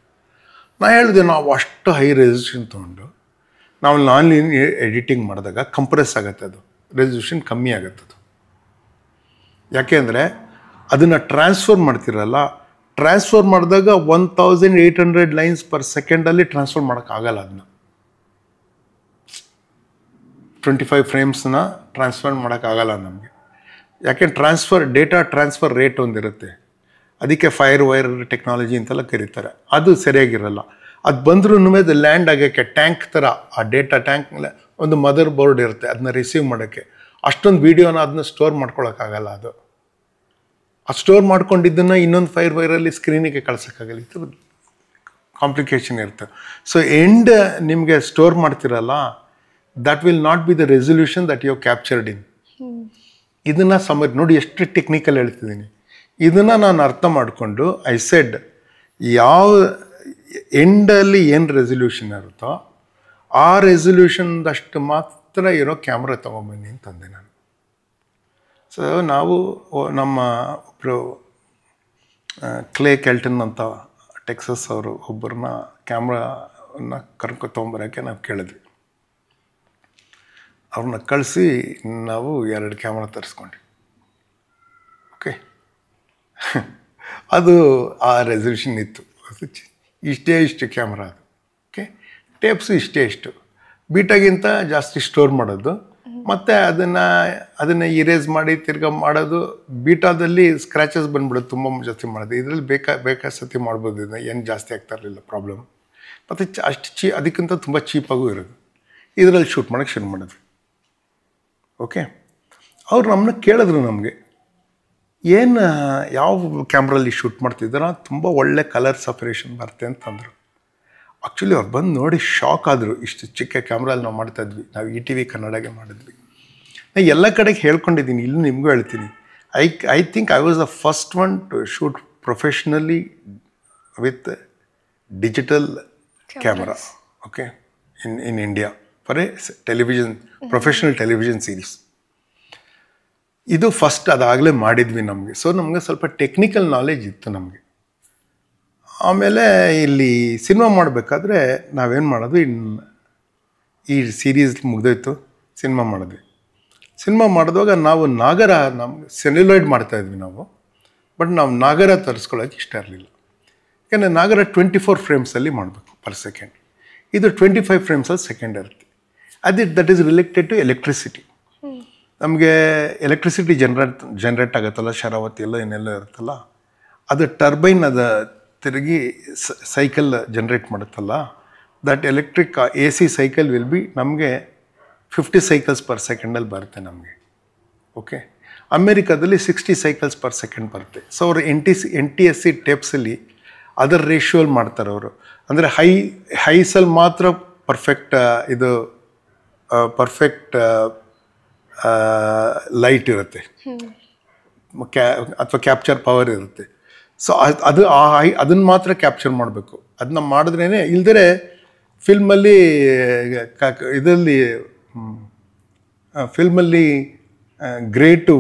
ನಾನು ಹೇಳಿದೆ, ನಾವು ಅಷ್ಟು ಹೈ ರೆಸಲ್ಯೂಷನ್ ತೊಗೊಂಡು ನಾವು ಆನ್ಲೈನ್ ಎಡಿಟಿಂಗ್ ಮಾಡಿದಾಗ ಕಂಪ್ರೆಸ್ ಆಗುತ್ತೆ, ಅದು ರೆಸಲ್ಯೂಷನ್ ಕಮ್ಮಿ ಆಗುತ್ತದು. ಯಾಕೆಂದರೆ ಅದನ್ನು ಟ್ರಾನ್ಸ್ಫರ್ ಮಾಡ್ತಿರಲ್ಲ, ಟ್ರಾನ್ಸ್ಫರ್ ಮಾಡಿದಾಗ 1800 ಲೈನ್ಸ್ ಪರ್ ಸೆಕೆಂಡಲ್ಲಿ ಟ್ರಾನ್ಸ್ಫರ್ ಮಾಡೋಕ್ಕಾಗಲ್ಲ. ಅದನ್ನ 25 ಫ್ರೇಮ್ಸ್ನ ಟ್ರಾನ್ಸ್ಫರ್ ಮಾಡೋಕ್ಕಾಗಲ್ಲ ನಮಗೆ. ಯಾಕೆ ಡೇಟಾ ಟ್ರಾನ್ಸ್ಫರ್ ರೇಟ್ ಒಂದಿರುತ್ತೆ. ಅದಕ್ಕೆ ಫೈರ್ ವೈರ್ ಟೆಕ್ನಾಲಜಿ ಅಂತೆಲ್ಲ ಕರೀತಾರೆ. ಅದು ಸರಿಯಾಗಿರಲ್ಲ. ಅದು ಬಂದ್ರೂ ಅದು ಲ್ಯಾಂಡ್ ಆಗೋಕ್ಕೆ ಟ್ಯಾಂಕ್ ಥರ, ಆ ಡೇಟಾ ಟ್ಯಾಂಕ್ ಒಂದು ಮದರ್ ಬೋರ್ಡ್ ಇರುತ್ತೆ, ಅದನ್ನ ರಿಸೀವ್ ಮಾಡೋಕ್ಕೆ. ಅಷ್ಟೊಂದು ವೀಡಿಯೋನ ಅದನ್ನ ಸ್ಟೋರ್ ಮಾಡ್ಕೊಳಕ್ಕಾಗಲ್ಲ. ಅದು ಸ್ಟೋರ್ ಮಾಡ್ಕೊಂಡಿದ್ದನ್ನು ಇನ್ನೊಂದು ಫೈರ್ ವೈರಲ್ಲಿ ಸ್ಕ್ರೀನಿಗೆ ಕಳ್ಸೋಕ್ಕಾಗಲ್ಲ. ಇದು ಕಾಂಪ್ಲಿಕೇಶನ್ ಇರುತ್ತೆ. ಸೊ ಎಂಡ್ ನಿಮಗೆ ಸ್ಟೋರ್ ಮಾಡ್ತಿರಲ್ಲ, that will not be the resolution that you captured in. ಇದನ್ನು ನೋಡಿ ಎಷ್ಟು ಟೆಕ್ನಿಕಲ್ ಹೇಳ್ತಿದ್ದೀನಿ. ಇದನ್ನು ನಾನು ಅರ್ಥ ಮಾಡಿಕೊಂಡು ಐ ಸೆಡ್, ಯಾವ ಎಂಡಲ್ಲಿ ಏನು ರೆಸಲ್ಯೂಷನ್ ಇರುತ್ತೋ ಆ ರೆಸಲ್ಯೂಷನ್ದಷ್ಟು ಮಾತ್ರ ಇರೋ ಕ್ಯಾಮ್ರಾ ತೊಗೊಂಬನ್ನಿ ಅಂತಂದೆ ನಾನು. ಸೊ ನಾವು ನಮ್ಮ ಒಬ್ಬರು ಕ್ಲೇ ಕೆಲ್ಟನ್ ಅಂತ ಟೆಕ್ಸಸ್ ಅವರು ಒಬ್ಬರನ್ನ ಕ್ಯಾಮ್ರಾನ ತೊಗೊಂಬರೋಕ್ಕೆ ನಾವು ಕೇಳಿದ್ವಿ. ಅವ್ರನ್ನ ಕಳಿಸಿ ನಾವು 2 ಕ್ಯಾಮ್ರಾ ತರಿಸ್ಕೊಂಡ್ವಿ. ಓಕೆ, ಅದು ಆ ರೆಸಲ್ಯೂಷನ್ ಇತ್ತು. ಇಷ್ಟು ಕ್ಯಾಮ್ರಾ ಅದು. ಓಕೆ, ಟೇಪ್ಸು ಇಷ್ಟು ಬೀಟಾಗಿಂತ ಜಾಸ್ತಿ ಸ್ಟೋರ್ ಮಾಡೋದು, ಮತ್ತು ಅದನ್ನು ಇರೇಸ್ ಮಾಡಿ ತಿರ್ಗಾ ಮಾಡೋದು. ಬೀಟಾದಲ್ಲಿ ಸ್ಕ್ರ್ಯಾಚಸ್ ಬಂದ್ಬಿಡೋದು ತುಂಬ ಜಾಸ್ತಿ ಮಾಡೋದು. ಇದರಲ್ಲಿ ಬೇಕಾದ ಸತಿ ಮಾಡ್ಬೋದು. ಇದನ್ನ ಏನು ಜಾಸ್ತಿ ಆಗ್ತಾ ಇರಲಿಲ್ಲ ಪ್ರಾಬ್ಲಮ್. ಮತ್ತು ಅಷ್ಟು ಅದಕ್ಕಿಂತ ತುಂಬ ಚೀಪಾಗೂ ಇರೋದು. ಇದರಲ್ಲಿ ಶೂಟ್ ಮಾಡೋಕ್ಕೆ ಶುರು ಮಾಡಿದ್ವಿ. ಓಕೆ, ಅವ್ರು ನಮ್ಮನ್ನ ಕೇಳಿದ್ರು, ನಮಗೆ ಯಾವ ಕ್ಯಾಮ್ರಲ್ಲಿ ಶೂಟ್ ಮಾಡ್ತಿದ್ದಾರ, ತುಂಬ ಒಳ್ಳೆ ಕಲರ್ ಸಪರೇಷನ್ ಬರುತ್ತೆ ಅಂತಂದರು. ಆ್ಯಕ್ಚುಲಿ ಅವ್ರು ಬಂದು ನೋಡಿ ಶಾಕ್ ಆದರು. ಇಷ್ಟು ಚಿಕ್ಕ ಕ್ಯಾಮ್ರಲ್ಲಿ ನಾವು ಮಾಡ್ತಾಯಿದ್ವಿ. ನಾವು ETV ಕನ್ನಡಗೆ ಮಾಡಿದ್ವಿ. ನಾನು ಎಲ್ಲ ಕಡೆಗೆ ಹೇಳ್ಕೊಂಡಿದ್ದೀನಿ, ಇಲ್ಲೂ ನಿಮಗೂ ಹೇಳ್ತೀನಿ. I think I was the first one to shoot professionally with digital camera. Okay, in India for a television, professional television series. ಇದು ಫಸ್ಟ್ ಅದಾಗಲೇ ಮಾಡಿದ್ವಿ ನಮಗೆ. ಸೊ ನಮಗೆ ಸ್ವಲ್ಪ ಟೆಕ್ನಿಕಲ್ ನಾಲೆಜ್ ಇತ್ತು ನಮಗೆ. ಆಮೇಲೆ ಇಲ್ಲಿ ಸಿನಿಮಾ ಮಾಡಬೇಕಾದ್ರೆ ನಾವೇನು ಮಾಡೋದು, ಈ ಸೀರೀಸ್ ಮುಗ್ದೋಯ್ತು, ಸಿನಿಮಾ ಮಾಡಿದ್ವಿ. ಸಿನಿಮಾ ಮಾಡಿದಾಗ ನಾವು ನಾಗರ, ನಮ್ಗೆ ಸೆಲ್ಯುಲಾಯ್ಡ್ ಮಾಡ್ತಾಯಿದ್ವಿ ನಾವು. ಬಟ್ ನಾವು ನಾಗರ ತರಿಸ್ಕೊಳ್ಳೋಕೆ ಇಷ್ಟ ಇರಲಿಲ್ಲ. ಯಾಕೆಂದರೆ ನಾಗರ 24 ಫ್ರೇಮ್ಸಲ್ಲಿ ಮಾಡಬೇಕು ಪರ್ ಸೆಕೆಂಡ್. ಇದು 25 ಫ್ರೇಮ್ಸಲ್ಲಿ ಸೆಕೆಂಡ್ ಇರುತ್ತೆ. That is related to electricity. ನಮಗೆ ಎಲೆಕ್ಟ್ರಿಸಿಟಿ ಜನ್ರೇಟ್ ಆಗುತ್ತಲ್ಲ, ಶರಾವತಿ ಎಲ್ಲ ಏನೆಲ್ಲ ಇರುತ್ತಲ್ಲ, ಅದು ಟರ್ಬೈನ್ ಅದು ತಿರುಗಿ ಸೈಕಲ್ ಜನ್ರೇಟ್ ಮಾಡುತ್ತಲ್ಲ, that electric AC cycle will be ನಮಗೆ 50 ಸೈಕಲ್ಸ್ ಪರ್ ಸೆಕೆಂಡಲ್ಲಿ ಬರುತ್ತೆ ನಮಗೆ. ಓಕೆ, ಅಮೇರಿಕಾದಲ್ಲಿ 60 ಸೈಕಲ್ಸ್ ಪರ್ ಸೆಕೆಂಡ್ ಬರುತ್ತೆ. ಸೊ ಅವರು NTSC ಟೇಪ್ಸಲ್ಲಿ ಅದರ ರೇಷಿಯೋಲ್ಲಿ ಮಾಡ್ತಾರೆ ಅವರು. ಅಂದರೆ ಹೈಸಲ್ಲಿ ಮಾತ್ರ ಪರ್ಫೆಕ್ಟ್ ಪರ್ಫೆಕ್ಟ್ ಲೈಟ್ ಇರುತ್ತೆ, ಅಥವಾ ಕ್ಯಾಪ್ಚರ್ ಪವರ್ ಇರುತ್ತೆ. ಸೊ ಅದನ್ನು ಮಾತ್ರ ಕ್ಯಾಪ್ಚರ್ ಮಾಡಬೇಕು. ಅದನ್ನ ಮಾಡಿದ್ರೇ, ಇಲ್ದರೆ ಫಿಲ್ಮಲ್ಲಿ ಗ್ರೇ ಟು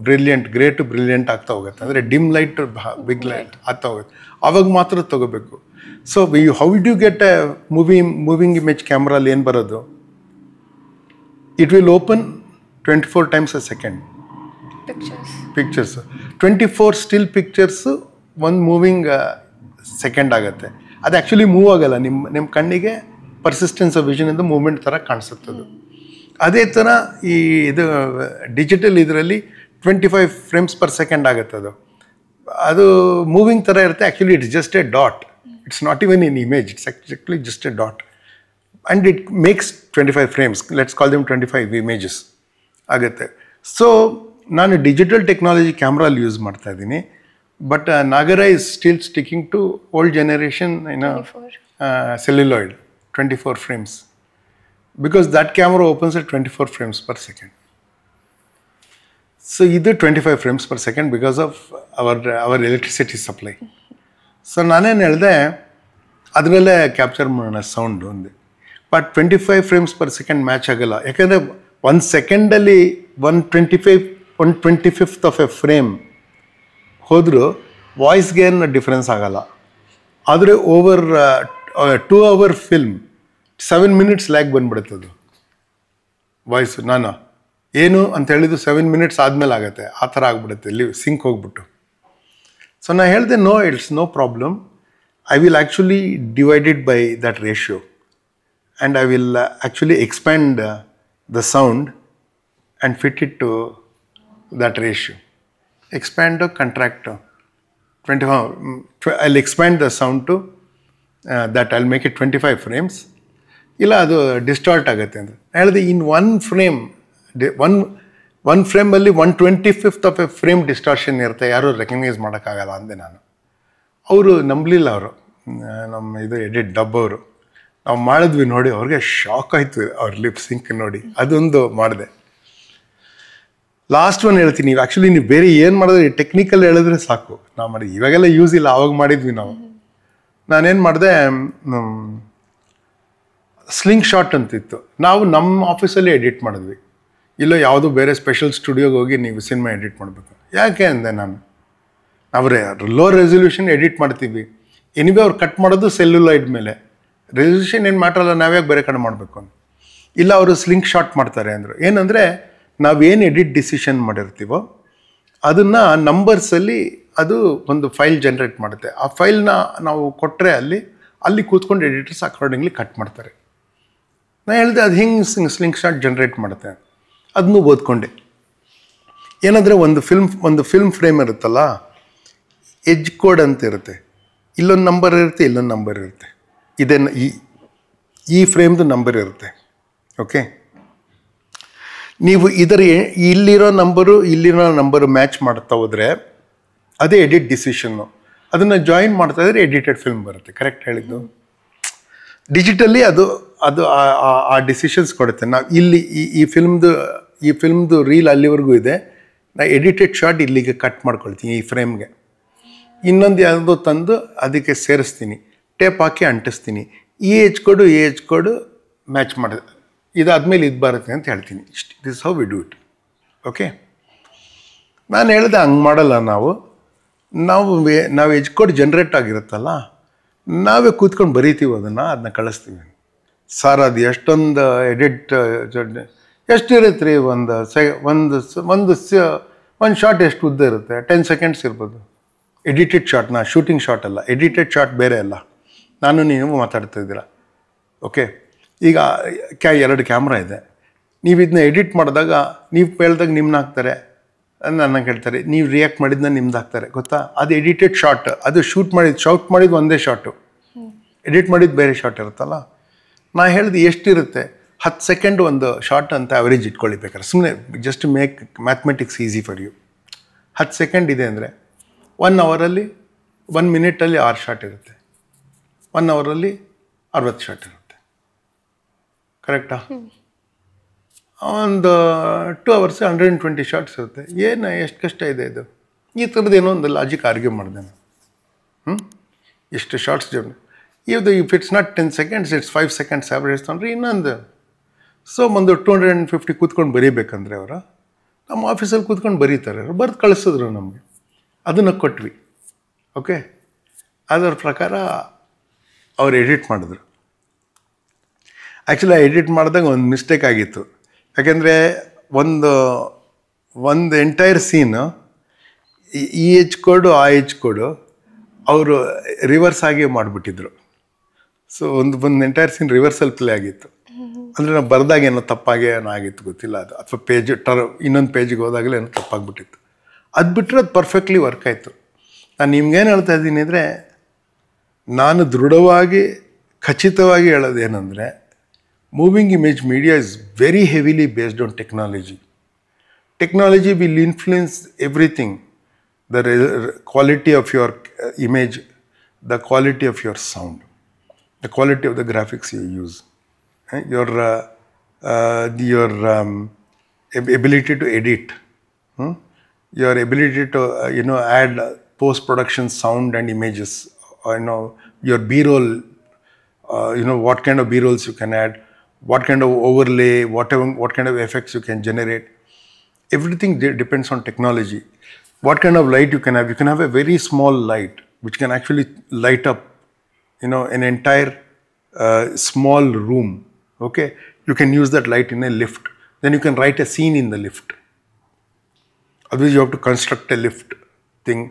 ಬ್ರಿಲಿಯಂಟ್ ಆಗ್ತಾ ಹೋಗುತ್ತೆ. ಅಂದರೆ ಡಿಮ್ ಲೈಟ್ ಬಿಗ್ ಲೈಟ್ ಆಗ್ತಾ ಹೋಗುತ್ತೆ. ಆವಾಗ ಮಾತ್ರ ತೊಗೋಬೇಕು. So how do get a moving image ಕ್ಯಾಮ್ರಲ್ಲಿ ಏನು ಬರೋದು, it will open 24 times a second pictures. 24 still pictures ಒಂದು ಮೂವಿಂಗ್ ಸೆಕೆಂಡ್ ಆಗುತ್ತೆ. ಅದು ಆ್ಯಕ್ಚುಲಿ ಮೂವ್ ಆಗಲ್ಲ, ನಿಮ್ಮ ಕಣ್ಣಿಗೆ ಪರ್ಸಿಸ್ಟೆನ್ಸ್ ಆಫ್ ವಿಷನಿಂದ ಮೂವ್ಮೆಂಟ್ ಥರ ಕಾಣಿಸುತ್ತದು. ಅದೇ ಥರ ಇದು ಡಿಜಿಟಲ್ ಇದರಲ್ಲಿ 25 ಫ್ರೇಮ್ಸ್ ಪರ್ ಸೆಕೆಂಡ್ ಆಗುತ್ತೆ. ಅದು ಮೂವಿಂಗ್ ಥರ ಇರುತ್ತೆ. Actually it's just a dot. It's not even in image, it's actually just a dot. And it makes 25 frames. Let's call them 25 images ಆಗುತ್ತೆ. ಸೊ ನಾನು ಡಿಜಿಟಲ್ ಟೆಕ್ನಾಲಜಿ ಕ್ಯಾಮ್ರಲ್ಲಿ ಯೂಸ್ ಮಾಡ್ತಾ ಇದ್ದೀನಿ. ಬಟ್ ನಾಗರ is still sticking to old generation celluloid 24 frames, because that camera opens at 24 frames per second. So ಇದು 25 frames per second because of our electricity supply. So ನಾನೇನು ಹೇಳಿದೆ, ಅದರಲ್ಲೇ ಕ್ಯಾಪ್ಚರ್ ಮಾಡೋಣ sound ಒಂದು. But 25 frames per second match ಆಗಲ್ಲ. ಯಾಕೆಂದರೆ 1 ಸೆಕೆಂಡಲ್ಲಿ 1/25th of a frame ಹೋದರೂ ವಾಯ್ಸ್ಗೆ ಏನು ಡಿಫ್ರೆನ್ಸ್ ಆಗಲ್ಲ. ಆದರೆ over 2 hour film 7 minutes lag ಬಂದ್ಬಿಡುತ್ತದು ವಾಯ್ಸು. ನಾನು ಏನು ಅಂತ ಹೇಳಿದ್ದು 7 minutes ಆದಮೇಲೆ ಆಗುತ್ತೆ, ಆ ಥರ ಆಗಿಬಿಡುತ್ತೆ ಇಲ್ಲಿ ಸಿಂಕ್ ಹೋಗ್ಬಿಟ್ಟು. ಸೊ ನಾನು ಹೇಳಿದೆ, it's no problem. I will actually divided by that ratio and I will actually expand the sound and fit it to that ratio. Expand contract 25. I'll expand the sound to that. I'll make it 25 frames. ಇಲ್ಲ ಅದು distort ಆಗುತ್ತೆ ಅಂತ ಹೇಳಿದೆ. In one ಫ್ರೇಮಲ್ಲಿ 1/25th of a frame distortion ಇರುತ್ತೆ, ಯಾರೂ recognise ಮಾಡೋಕ್ಕಾಗಲ್ಲ ಅಂದೆ ನಾನು. ಅವರು ನಂಬಲಿಲ್ಲ. ಅವರು ನಮ್ಮ ಎಡಿಟ್ ಡಬ್ ಅವರು ನಾವು ಮಾಡಿದ್ವಿ ನೋಡಿ, ಅವ್ರಿಗೆ ಶಾಕ್ ಆಯಿತು ಅವ್ರ ಲಿಪ್ ಸಿಂಕ್ ನೋಡಿ. ಅದೊಂದು ಮಾಡಿದೆ. ಲಾಸ್ಟ್ ಒನ್ ಹೇಳ್ತೀನಿ. ಆ್ಯಕ್ಚುಲಿ ನೀವು ಬೇರೆ ಏನು ಮಾಡಿದ್ರೆ ಟೆಕ್ನಿಕಲ್ ಹೇಳಿದ್ರೆ ಸಾಕು. ನಾವು ಮಾಡಿದ್ವಿ, ಇವಾಗೆಲ್ಲ ಯೂಸ್ ಇಲ್ಲ, ಆವಾಗ ಮಾಡಿದ್ವಿ ನಾವು. ನಾನೇನು ಮಾಡಿದೆ, ಸ್ಲಿಂಗ್ ಶಾಟ್ ಅಂತಿತ್ತು. ನಾವು ನಮ್ಮ ಆಫೀಸಲ್ಲಿ ಎಡಿಟ್ ಮಾಡಿದ್ವಿ. ಇಲ್ಲ ಯಾವುದೋ ಬೇರೆ ಸ್ಪೆಷಲ್ ಸ್ಟುಡಿಯೋಗೆ ಹೋಗಿ ನೀವು ಸಿನಿಮಾ ಎಡಿಟ್ ಮಾಡಬೇಕು. ಯಾಕೆ ಅಂದೆ ನಾನು, ಅವರೇ ಲೋ ರೆಸೊಲ್ಯೂಷನ್ ಎಡಿಟ್ ಮಾಡ್ತೀವಿ, ಎನಿವೆ ಅವ್ರು ಕಟ್ ಮಾಡೋದು ಸೆಲ್ಯುಲಾಯ್ಡ್ ಮೇಲೆ, ರೆಸೊಲ್ಯೂಷನ್ ಏನು ಮ್ಯಾಟ್ರ್ ಅಲ್ಲ, ನಾವ್ಯಾಕೆ ಬೇರೆ ಕಡೆ ಮಾಡಬೇಕು ಅಂತ. ಇಲ್ಲ ಅವರು ಸ್ಲಿಂಕ್ ಶಾಟ್ ಮಾಡ್ತಾರೆ ಅಂದರು. ಏನಂದರೆ ನಾವೇನು ಎಡಿಟ್ ಡಿಸಿಷನ್ ಮಾಡಿರ್ತೀವೋ ಅದನ್ನು ನಂಬರ್ಸಲ್ಲಿ ಅದು ಒಂದು ಫೈಲ್ ಜನ್ರೇಟ್ ಮಾಡುತ್ತೆ. ಆ ಫೈಲ್ನ ನಾವು ಕೊಟ್ಟರೆ ಅಲ್ಲಿ ಕೂತ್ಕೊಂಡು ಎಡಿಟರ್ಸ್ ಅಕಾರ್ಡಿಂಗ್ಲಿ ಕಟ್ ಮಾಡ್ತಾರೆ. ನಾನು ಹೇಳಿದೆ ಅದು ಹಿಂಗೆ ಸ್ಲಿಂಕ್ ಶಾಟ್ ಜನ್ರೇಟ್ ಮಾಡುತ್ತೆ, ಅದನ್ನು ಓದ್ಕೊಂಡೆ. ಏನಂದರೆ ಒಂದು ಫಿಲ್ಮ್ ಫ್ರೇಮ್ ಇರುತ್ತಲ್ಲ, ಎಜ್ ಕೋಡ್ ಅಂತ ಇರುತ್ತೆ, ಇಲ್ಲೊಂದು ನಂಬರ್ ಇರುತ್ತೆ, ಇಲ್ಲೊಂದು ನಂಬರ್ ಇರುತ್ತೆ, ಇದೇ ಈ ಫ್ರೇಮ್ದು ನಂಬರ್ ಇರುತ್ತೆ. ಓಕೆ, ನೀವು ಇಲ್ಲಿರೋ ನಂಬರು ಮ್ಯಾಚ್ ಮಾಡ್ತಾ ಹೋದರೆ ಅದೇ ಎಡಿಟ್ ಡಿಸಿಷನ್ನು. ಅದನ್ನು ಜಾಯಿನ್ ಮಾಡ್ತಾ ಇದ್ರೆ ಎಡಿಟೆಡ್ ಫಿಲ್ಮ್ ಬರುತ್ತೆ. ಕರೆಕ್ಟ್ ಹೇಳಿದ್ದು. ಡಿಜಿಟಲಿ ಅದು ಆ ಡಿಸಿಷನ್ಸ್ ಕೊಡುತ್ತೆ. ನಾವು ಇಲ್ಲಿ ಈ ಫಿಲ್ಮ್ದು ರೀಲ್ ಅಲ್ಲಿವರೆಗೂ ಇದೆ, ನಾನು ಎಡಿಟೆಡ್ ಶಾಟ್ ಇಲ್ಲಿಗೆ ಕಟ್ ಮಾಡ್ಕೊಳ್ತೀನಿ ಈ ಫ್ರೇಮ್ಗೆ, ಇನ್ನೊಂದು ಯಾವುದೋ ತಂದು ಅದಕ್ಕೆ ಸೇರಿಸ್ತೀನಿ, ಟೇಪ್ ಹಾಕಿ ಅಂಟಿಸ್ತೀನಿ, ಈ ಏಜ್ ಕೋಡು ಮ್ಯಾಚ್ ಮಾಡಿದೆ, ಇದಾದ್ಮೇಲೆ ಇದು ಬರುತ್ತೆ ಅಂತ ಹೇಳ್ತೀನಿ. This how we do it. Okay, ನಾನು ಹೇಳಿದೆ ಹಂಗೆ ಮಾಡಲ್ಲ ನಾವು ಎಜ್ ಕೋಡ್ ಜನ್ರೇಟ್ ಆಗಿರುತ್ತಲ್ಲ, ನಾವೇ ಕೂತ್ಕೊಂಡು ಬರೀತೀವಿ, ಅದನ್ನ ಕಳಿಸ್ತೀವಿ. ಸರ್ ಅದು ಎಷ್ಟೊಂದು ಎಡಿಟ್ ಎಷ್ಟಿರುತ್ತೆ ರೀ, ಒಂದು ಶಾರ್ಟ್ ಎಷ್ಟು ಉದ್ದ ಇರುತ್ತೆ? 10 seconds ಇರ್ಬೋದು. ಎಡಿಟೆಡ್ ಶಾರ್ಟ್ನ, ಶೂಟಿಂಗ್ ಶಾರ್ಟ್ ಅಲ್ಲ, ಎಡಿಟೆಡ್ ಶಾರ್ಟ್ ಬೇರೆ ಅಲ್ಲ. ನಾನು ನೀವು ಮಾತಾಡ್ತಾ ಇದ್ದೀರಾ. ಓಕೆ, ಈಗ 2 ಕ್ಯಾಮ್ರಾ ಇದೆ, ನೀವು ಇದನ್ನ ಎಡಿಟ್ ಮಾಡಿದಾಗ ನೀವು ಹೇಳ್ದಾಗ ನಿಮ್ಮನ್ನ ಹಾಕ್ತಾರೆ, ನನ್ನ ಹೇಳ್ತಾರೆ, ನೀವು ರಿಯಾಕ್ಟ್ ಮಾಡಿದ್ನ ನಿಮ್ದು ಹಾಕ್ತಾರೆ, ಗೊತ್ತಾ? ಅದು ಎಡಿಟೆಡ್ ಶಾರ್ಟ್. ಅದು ಶೂಟ್ ಮಾಡಿದ್ದು ಒಂದೇ ಶಾರ್ಟು, ಎಡಿಟ್ ಮಾಡಿದ್ದು ಬೇರೆ ಶಾರ್ಟ್ ಇರುತ್ತಲ್ಲ. ನಾ ಹೇಳಿದೆ ಎಷ್ಟಿರುತ್ತೆ, 10 seconds ಒಂದು ಶಾರ್ಟ್ ಅಂತ ಅವರೇಜ್ ಇಟ್ಕೊಳ್ಳಿ ಬೇಕಾದ್ರೆ, ಸುಮ್ಮನೆ just make mathematics easy for you. 10 seconds ಇದೆ ಅಂದರೆ 1 hour-ಅಲ್ಲಿ 1 minute-ಅಲ್ಲಿ 6 ಶಾರ್ಟ್ ಇರುತ್ತೆ, 1 hour-ಅಲ್ಲಿ 60 ಶಾರ್ಟ್ ಇರುತ್ತೆ. ಕರೆಕ್ಟಾ? ಒಂದು 2 hours 120 ಶಾರ್ಟ್ಸ್ ಇರುತ್ತೆ. ಎಷ್ಟು ಕಷ್ಟ ಇದೆ ಇದು. ಈ ಥರದ್ದು ಏನೋ ಒಂದು ಲಾಜಿಕ್ ಆರ್ಗ್ಯೂ ಮಾಡಿದೆ ನಾನು. ಎಷ್ಟು shorts if it's not 10 seconds, it's 5 seconds average ತೊಗೊಂಡ್ರೆ ಇನ್ನೊಂದು. ಸೊ ಒಂದು 250 ಕೂತ್ಕೊಂಡು ಬರೀಬೇಕಂದ್ರೆ ನಮ್ಮ ಆಫೀಸಲ್ಲಿ ಕೂತ್ಕೊಂಡು ಬರೀತಾರೆ, ಬರೆದು ಕಳಿಸಿದ್ರು ನಮಗೆ, ಅದನ್ನು ಕೊಟ್ವಿ. ಓಕೆ, ಅದರ ಪ್ರಕಾರ ಅವ್ರು ಎಡಿಟ್ ಮಾಡಿದ್ರು. ಆ್ಯಕ್ಚುಲಿ ಎಡಿಟ್ ಮಾಡಿದಾಗ ಒಂದು ಮಿಸ್ಟೇಕ್ ಆಗಿತ್ತು. ಯಾಕೆಂದರೆ ಒಂದು ಎಂಟೈರ್ ಸೀನು ಈ ಎಜ್ ಕೋಡು ಆ ಎಜ್ ಕೋಡು ಅವರು ರಿವರ್ಸ್ ಆಗಿ ಮಾಡಿಬಿಟ್ಟಿದ್ರು. ಸೊ ಒಂದು ಎಂಟೈರ್ ಸೀನ್ ರಿವರ್ಸಲ್ ಪ್ಲೇ ಆಗಿತ್ತು. ಅಂದರೆ ನಾವು ಬರೆದಾಗ ಏನೋ ತಪ್ಪಾಗಿ ಏನೋ ಆಗಿತ್ತು, ಗೊತ್ತಿಲ್ಲ ಅದು, ಅಥವಾ ಇನ್ನೊಂದು ಪೇಜಿಗೆ ಹೋದಾಗಲೇ ಏನೋ ತಪ್ಪಾಗ್ಬಿಟ್ಟಿತ್ತು. ಅದು ಬಿಟ್ಟರೆ ಅದು ಪರ್ಫೆಕ್ಟ್ಲಿ ವರ್ಕ್ ಆಯಿತು. ನಾನು ನಿಮ್ಗೇನು ಹೇಳ್ತಾ ಇದ್ದೀನಿ ಅಂದರೆ, ನಾನು ದೃಢವಾಗಿ ಖಚಿತವಾಗಿ ಹೇಳೋದೇನೆಂದರೆ, moving image media is very heavily based on technology. Technology will influence everything, the quality of your image, the quality of your sound, the quality of the graphics you use, your ability to edit, your ability to add post-production sound and images, your B-roll, what kind of B-rolls you can add, what kind of overlay, what kind of effects you can generate. Everything depends on technology. What kind of light you can have? You can have a very small light which can actually light up, an entire small room. Okay, you can use that light in a lift. Then you can write a scene in the lift. Otherwise, you have to construct a lift thing.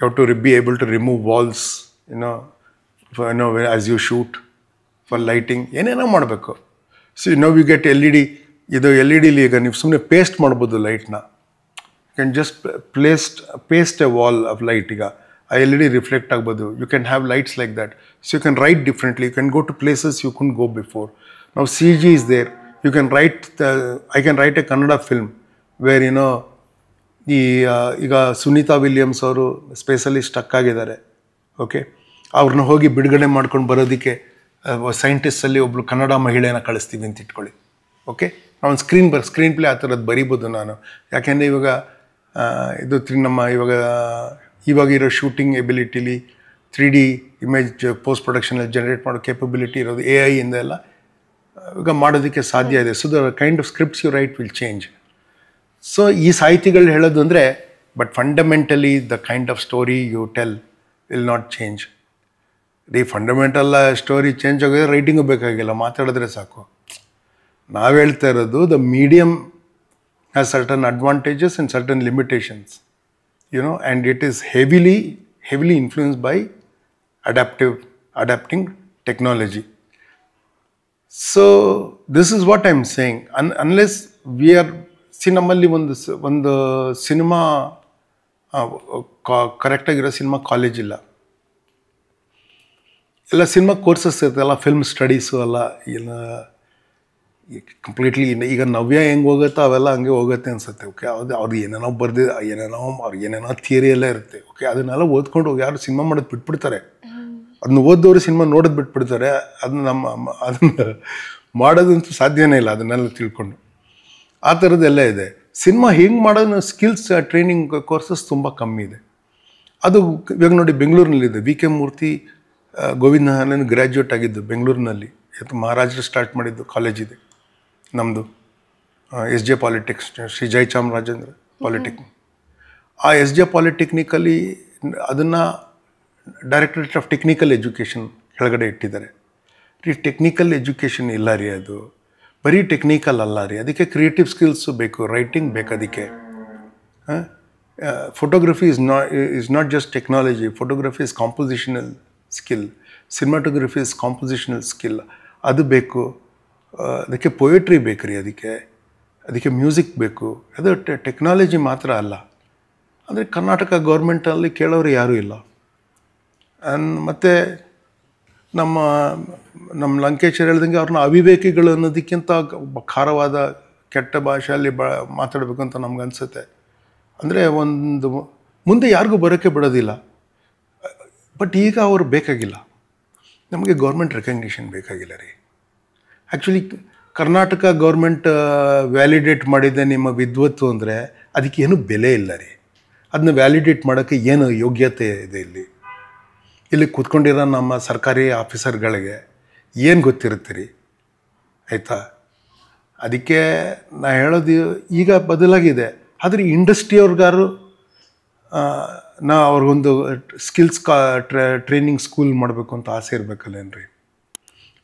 You have to be able to remove walls, as you shoot for lighting. ಏನೇನೋ ಮಾಡಬೇಕು. So now you get LED. ಇದು LED-ಲಿ ಈಗ ನೀವು ಸುಮ್ಮನೆ paste ಮಾಡ್ಬೋದು ಲೈಟ್ನ. You can just paste a wall of light. ಈಗ ಆ LED ರಿಫ್ಲೆಕ್ಟ್ ಆಗ್ಬೋದು. You can have lights like that. So you can write differently. You can go to places you couldn't go before. ನಾವು CG is there. You can I can write a Kannada film where ಈಗ Sunita Williams ಅವರು ಸ್ಪೇಸಲ್ಲಿ stuck ಆಗಿದ್ದಾರೆ. Okay, ಅವ್ರನ್ನ ಹೋಗಿ ಬಿಡುಗಡೆ ಮಾಡ್ಕೊಂಡು ಬರೋದಕ್ಕೆ ಸೈಂಟಿಸ್ಟಲ್ಲಿ ಒಬ್ಬರು ಕನ್ನಡ ಮಹಿಳೆನ ಕಳಿಸ್ತೀವಿ ಅಂತ ಇಟ್ಕೊಳ್ಳಿ. ಓಕೆ, ನಾವು ಸ್ಕ್ರೀನ್ ಪ್ಲೇ ಆ ಥರದ್ದು ಬರೀಬೋದು ನಾನು. ಯಾಕೆಂದರೆ ಇವಾಗ ಇರೋ ಶೂಟಿಂಗ್ ಎಬಿಲಿಟಿಲಿ 3D ಇಮೇಜ್ ಪೋಸ್ಟ್ ಪ್ರೊಡಕ್ಷನಲ್ಲಿ ಜನರೇಟ್ ಮಾಡೋ ಕೇಪಬಿಲಿಟಿ ಇರೋದು AI ಇಂದ ಎಲ್ಲ ಈಗ ಮಾಡೋದಕ್ಕೆ ಸಾಧ್ಯ ಇದೆ. So the kind of scripts you write will change. So ಈ ಸಾಹಿತಿಗಳು ಹೇಳೋದು ಅಂದರೆ but fundamentally the kind of story you tell will not change. ಈ ಫಂಡಮೆಂಟಲ್ ಸ್ಟೋರಿ ಚೇಂಜ್ ಆಗೋದ್ರೆ ರೈಟಿಂಗು ಬೇಕಾಗಿಲ್ಲ, ಮಾತಾಡಿದ್ರೆ ಸಾಕು. ನಾವು ಹೇಳ್ತಾ ಇರೋದು the medium has certain advantages and certain limitations, and it is heavily influenced by adapting technology. So this is what I'm saying. Unless we are ನಮ್ಮಲ್ಲಿ ಒಂದು ಸಿನಿಮಾ ಕರೆಕ್ಟಾಗಿರೋ ಸಿನಿಮಾ ಕಾಲೇಜ್ ಇಲ್ಲ, ಎಲ್ಲ ಸಿನಿಮಾ ಕೋರ್ಸಸ್ ಇರುತ್ತೆ, ಎಲ್ಲ ಫಿಲ್ಮ್ ಸ್ಟಡೀಸು ಎಲ್ಲ completely. ಈಗ ನವ್ಯ ಹೆಂಗೆ ಹೋಗುತ್ತೋ ಅವೆಲ್ಲ ಹಂಗೆ ಹೋಗುತ್ತೆ ಅನ್ಸುತ್ತೆ. ಓಕೆ, ಅವ್ರು ಏನೇನೋ ಏನೇನೋ ಥಿಯರಿ ಎಲ್ಲ ಇರುತ್ತೆ. ಓಕೆ, ಅದನ್ನೆಲ್ಲ ಓದ್ಕೊಂಡು ಯಾರು ಸಿನಿಮಾ ಮಾಡೋದು ಬಿಟ್ಬಿಡ್ತಾರೆ. ಅದನ್ನ ಓದೋರು ಸಿನಿಮಾ ನೋಡೋದು ಬಿಟ್ಬಿಡ್ತಾರೆ. ಅದನ್ನ ಮಾಡೋದಂತೂ ಸಾಧ್ಯನೇ ಇಲ್ಲ, ಅದನ್ನೆಲ್ಲ ತಿಳ್ಕೊಂಡು. ಆ ಥರದ್ದೆಲ್ಲ ಇದೆ. ಸಿನಿಮಾ ಹೆಂಗೆ ಮಾಡೋದು ಸ್ಕಿಲ್ಸ್ ಟ್ರೈನಿಂಗ್ ಕೋರ್ಸಸ್ ತುಂಬ ಕಮ್ಮಿ ಇದೆ. ಅದು ಇವಾಗ ನೋಡಿ ಬೆಂಗಳೂರಿನಲ್ಲಿದೆ. ವಿ ಕೆ ಮೂರ್ತಿ ಗೋವಿಂದ ನಾರಾಯಣ್ ಗ್ರ್ಯಾಜುಯೇಟ್ ಆಗಿದ್ದು ಬೆಂಗಳೂರಿನಲ್ಲಿ. ಮಹಾರಾಜರು ಸ್ಟಾರ್ಟ್ ಮಾಡಿದ್ದು ಕಾಲೇಜ್ ಇದೆ ನಮ್ಮದು, SJ ಪಾಲಿಟೆಕ್ಸ್, ಶ್ರೀ ಜಯಚಾಮರಾಜೇಂದ್ರ ಪಾಲಿಟೆಕ್ನಿಕ್. ಆ SJ ಪಾಲಿಟೆಕ್ನಿಕಲ್ಲಿ ಅದನ್ನು ಡೈರೆಕ್ಟರೇಟ್ ಆಫ್ ಟೆಕ್ನಿಕಲ್ ಎಜುಕೇಷನ್ ಕೆಳಗಡೆ ಇಟ್ಟಿದ್ದಾರೆ. ಈ ಟೆಕ್ನಿಕಲ್ ಎಜುಕೇಷನ್ ಇಲ್ಲ ರೀ, ಅದು ಬರೀ ಟೆಕ್ನಿಕಲ್ ಅಲ್ಲ ರೀ, ಅದಕ್ಕೆ ಕ್ರಿಯೇಟಿವ್ ಸ್ಕಿಲ್ಸು ಬೇಕು, ರೈಟಿಂಗ್ ಬೇಕು. ಅದಕ್ಕೆ photography is not just technology. Photography is compositional skill, cinematography is compositional skill, ಅದು ಬೇಕು. ಅದಕ್ಕೆ ಪೊಯೆಟ್ರಿ ಬೇಕು ರೀ, ಅದಕ್ಕೆ ಮ್ಯೂಸಿಕ್ ಬೇಕು. ಅದು ಟೆಕ್ನಾಲಜಿ ಮಾತ್ರ ಅಲ್ಲ. ಅಂದರೆ ಕರ್ನಾಟಕ ಗೌರ್ಮೆಂಟಲ್ಲಿ ಕೇಳೋರು ಯಾರೂ ಇಲ್ಲ. ಮತ್ತು ನಮ್ಮ ಲಂಕೇಶ್ವರ ಹೇಳ್ದಂಗೆ ಅವ್ರನ್ನ ಅವಿವೇಕಿಗಳು ಅನ್ನೋದಕ್ಕಿಂತ ಖಾರವಾದ ಕೆಟ್ಟ ಭಾಷೆಯಲ್ಲಿ ಮಾತಾಡಬೇಕು ಅಂತ ನಮ್ಗೆ ಅನಿಸುತ್ತೆ. ಅಂದರೆ ಒಂದು ಮುಂದೆ ಯಾರಿಗೂ ಬರೋಕ್ಕೆ ಬಿಡೋದಿಲ್ಲ. ಬಟ್ ಈಗ ಅವರು ಬೇಕಾಗಿಲ್ಲ, ನಮಗೆ ಗೌರ್ಮೆಂಟ್ ರೆಕಗ್ನಿಷನ್ ಬೇಕಾಗಿಲ್ಲ ರೀ. ಆ್ಯಕ್ಚುಲಿ ಕರ್ನಾಟಕ ಗೌರ್ಮೆಂಟ್ ವ್ಯಾಲಿಡೇಟ್ ಮಾಡಿದ್ದೆ ನಿಮ್ಮ ವಿದ್ವತ್ತು ಅಂದರೆ ಅದಕ್ಕೇನು ಬೆಲೆ ಇಲ್ಲ ರೀ. ಅದನ್ನ ವ್ಯಾಲಿಡೇಟ್ ಮಾಡೋಕ್ಕೆ ಏನು ಯೋಗ್ಯತೆ ಇದೆ ಇಲ್ಲಿ ಕೂತ್ಕೊಂಡಿರೋ ನಮ್ಮ ಸರ್ಕಾರಿ ಆಫೀಸರ್ಗಳಿಗೆ ಏನು ಗೊತ್ತಿರುತ್ತೆ ರೀ, ಆಯಿತಾ? ಅದಕ್ಕೆ ನಾ ಹೇಳೋದು ಈಗ ಬದಲಾಗಿದೆ. ಆದರೆ ಇಂಡಸ್ಟ್ರಿಯವ್ರಿಗಾರು ಅವ್ರಿಗೊಂದು ಸ್ಕಿಲ್ಸ್ ಟ್ರೈನಿಂಗ್ ಸ್ಕೂಲ್ ಮಾಡಬೇಕು ಅಂತ ಆಸೆ ಇರಬೇಕಲ್ಲೇನು ರೀ.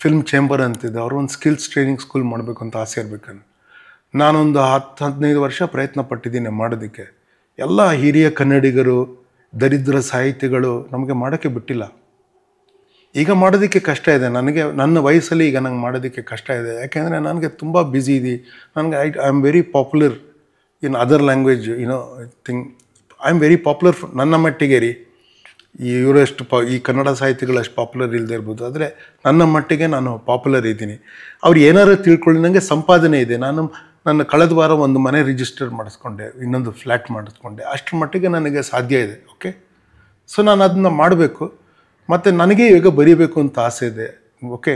ಫಿಲ್ಮ್ ಚೇಂಬರ್ ಅಂತಿದೆ, ಅವ್ರಿಗೊಂದು ಸ್ಕಿಲ್ಸ್ ಟ್ರೈನಿಂಗ್ ಸ್ಕೂಲ್ ಮಾಡಬೇಕು ಅಂತ ಆಸೆ ಇರಬೇಕಲ್ಲ. ನಾನೊಂದು 10-15 ವರ್ಷ ಪ್ರಯತ್ನ ಪಟ್ಟಿದ್ದೀನಿ ಮಾಡೋದಕ್ಕೆ. ಎಲ್ಲ ಹಿರಿಯ ಕನ್ನಡಿಗರು, ದರಿದ್ರ ಸಾಹಿತಿಗಳು ನಮಗೆ ಮಾಡೋಕ್ಕೆ ಬಿಟ್ಟಿಲ್ಲ. ಈಗ ಮಾಡೋದಕ್ಕೆ ಕಷ್ಟ ಇದೆ. ನನ್ನ ವಯಸ್ಸಲ್ಲಿ ಈಗ ನಂಗೆ ಮಾಡೋದಕ್ಕೆ ಕಷ್ಟ ಇದೆ. ಯಾಕೆಂದರೆ ನನಗೆ ತುಂಬ ಬ್ಯುಸಿ ಇದೆ. ನನಗೆ I am very popular in other language I am very popular ನನ್ನ ಮಟ್ಟಿಗೆ ರೀ. ಇವರಷ್ಟು ಈ ಕನ್ನಡ ಸಾಹಿತಿಗಳು ಅಷ್ಟು ಪಾಪ್ಯುಲರ್ ಇಲ್ಲದೆ ಇರ್ಬೋದು, ಆದರೆ ನನ್ನ ಮಟ್ಟಿಗೆ ನಾನು ಪಾಪ್ಯುಲರ್ ಇದ್ದೀನಿ. ಅವ್ರು ಏನಾರು ತಿಳ್ಕೊಳ್ಳಿ, ನನಗೆ ಸಂಪಾದನೆ ಇದೆ. ನನ್ನ ಕಳೆದ ವಾರ ಒಂದು ಮನೆ ರಿಜಿಸ್ಟರ್ ಮಾಡಿಸ್ಕೊಂಡೆ, ಇನ್ನೊಂದು ಫ್ಲ್ಯಾಟ್ ಮಾಡಿಸ್ಕೊಂಡೆ. ಅಷ್ಟರ ಮಟ್ಟಿಗೆ ನನಗೆ ಸಾಧ್ಯ ಇದೆ. ಓಕೆ, ಸೊ ನಾನು ಅದನ್ನ ಮಾಡಬೇಕು. ಮತ್ತು ನನಗೆ ಈಗ ಬರೀಬೇಕು ಅಂತ ಆಸೆ ಇದೆ. ಓಕೆ,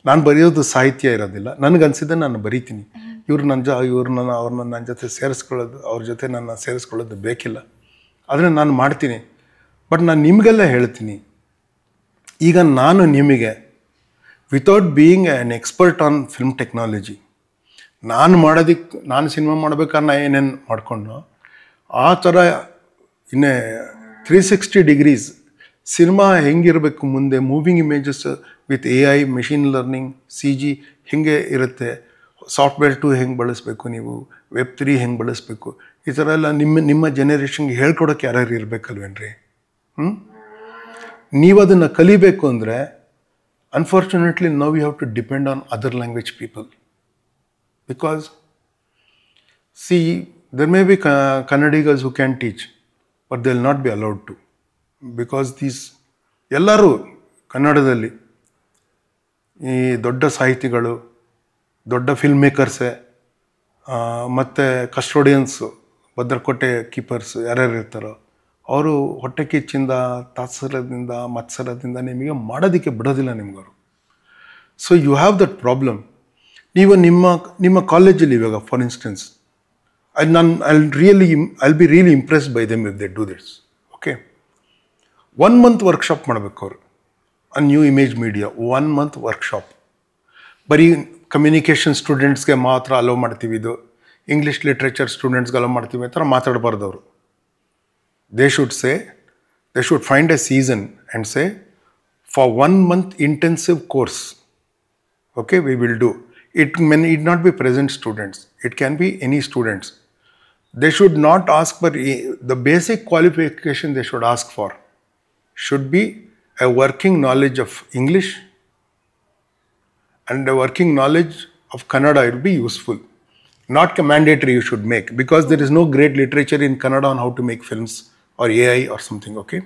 ನಾನು ಬರೆಯೋದು ಸಾಹಿತ್ಯ ಇರೋದಿಲ್ಲ, ನನಗನ್ಸಿದ್ದೆ ನಾನು ಬರೀತೀನಿ. ಅವ್ರನ್ನ ನನ್ನ ಜೊತೆ ಸೇರಿಸ್ಕೊಳ್ಳೋದು, ಅವ್ರ ಜೊತೆ ನನ್ನ ಸೇರಿಸ್ಕೊಳ್ಳೋದು ಬೇಕಿಲ್ಲ. ಆದರೆ ನಾನು ಮಾಡ್ತೀನಿ. ಬಟ್ ನಾನು ನಿಮಗೆಲ್ಲ ಹೇಳ್ತೀನಿ, ಈಗ ನಾನು ನಿಮಗೆ without being an expert on film technology, ನಾನು ಸಿನಿಮಾ ಮಾಡ್ಬೇಕಾದ್ರೆ ನಾನು ಏನೇನು ಮಾಡಿಕೊಂಡು ಆ ಥರ ಇನ್ನೇ 360 ಡಿಗ್ರೀಸ್ ಸಿನಿಮಾ ಹೆಂಗಿರಬೇಕು ಮುಂದೆ, moving images with AI, machine learning, CG ಹೆಂಗೆ ಇರುತ್ತೆ, ಸಾಫ್ಟ್ವೇರ್ 2 ಹೆಂಗೆ ಬಳಸಬೇಕು, ನೀವು Web 3 ಹೆಂಗೆ ಬಳಸಬೇಕು, ಈ ಥರ ಎಲ್ಲ ನಿಮ್ಮ ಜೆನರೇಷನ್ಗೆ ಹೇಳ್ಕೊಡೋಕ್ಕೆ ಯಾರ್ಯಾರು ಇರಬೇಕಲ್ವೇನ್ರಿ? ನೀವು ಅದನ್ನು ಕಲಿಬೇಕು ಅಂದರೆ unfortunately now you have to depend on other language people. Because, see, there may be Kannadigas who can teach, but they will not be allowed to. Because ಎಲ್ಲರೂ ಕನ್ನಡದಲ್ಲಿ ಈ ದೊಡ್ಡ ಸಾಹಿತಿಗಳು, ದೊಡ್ಡ ಫಿಲ್ಮ್ ಮೇಕರ್ಸೇ, ಮತ್ತು ಕಸ್ಟೋಡಿಯನ್ಸು, ಭದ್ರಕೋಟೆ ಕೀಪರ್ಸ್ ಯಾರ್ಯಾರು ಇರ್ತಾರೋ ಅವರು ಹೊಟ್ಟೆ ಕಿಚ್ಚಿಂದ, ತಾತ್ಸರದಿಂದ, ಮತ್ಸರದಿಂದ ನಿಮಗೆ ಮಾಡೋದಕ್ಕೆ ಬಿಡೋದಿಲ್ಲ ನಿಮ್ಗವರು. So you have that problem. ನೀವು ನಿಮ್ಮ ಕಾಲೇಜಲ್ಲಿ ಇವಾಗ for instance I'll be really impressed by them if they do this. Okay, 1 month workshop ಮಾಡಬೇಕು ಅವರು new image media. 1 month workshop. ಬರೀ ಕಮ್ಯುನಿಕೇಷನ್ ಸ್ಟೂಡೆಂಟ್ಸ್ಗೆ ಮಾತ್ರ ಅಲೋ ಮಾಡ್ತೀವಿ ಇದು. ಇಂಗ್ಲೀಷ್ ಲಿಟ್ರೇಚರ್ ಸ್ಟೂಡೆಂಟ್ಸ್ಗೆಲ್ಲ ಮಾಡ್ತೀವಿ ಆ ಥರ ಮಾತಾಡಬಾರ್ದು ಅವರು. They should find A season and say for 1 month intensive course, okay, we will do. It may need not be present students. It can be any students. They should not ask for the basic qualification they should ask for should be a working knowledge of English and a working knowledge of Kannada. It will be useful. Not mandatory you should make, because there is no great literature in Kannada on how to make films or AI or something, okay?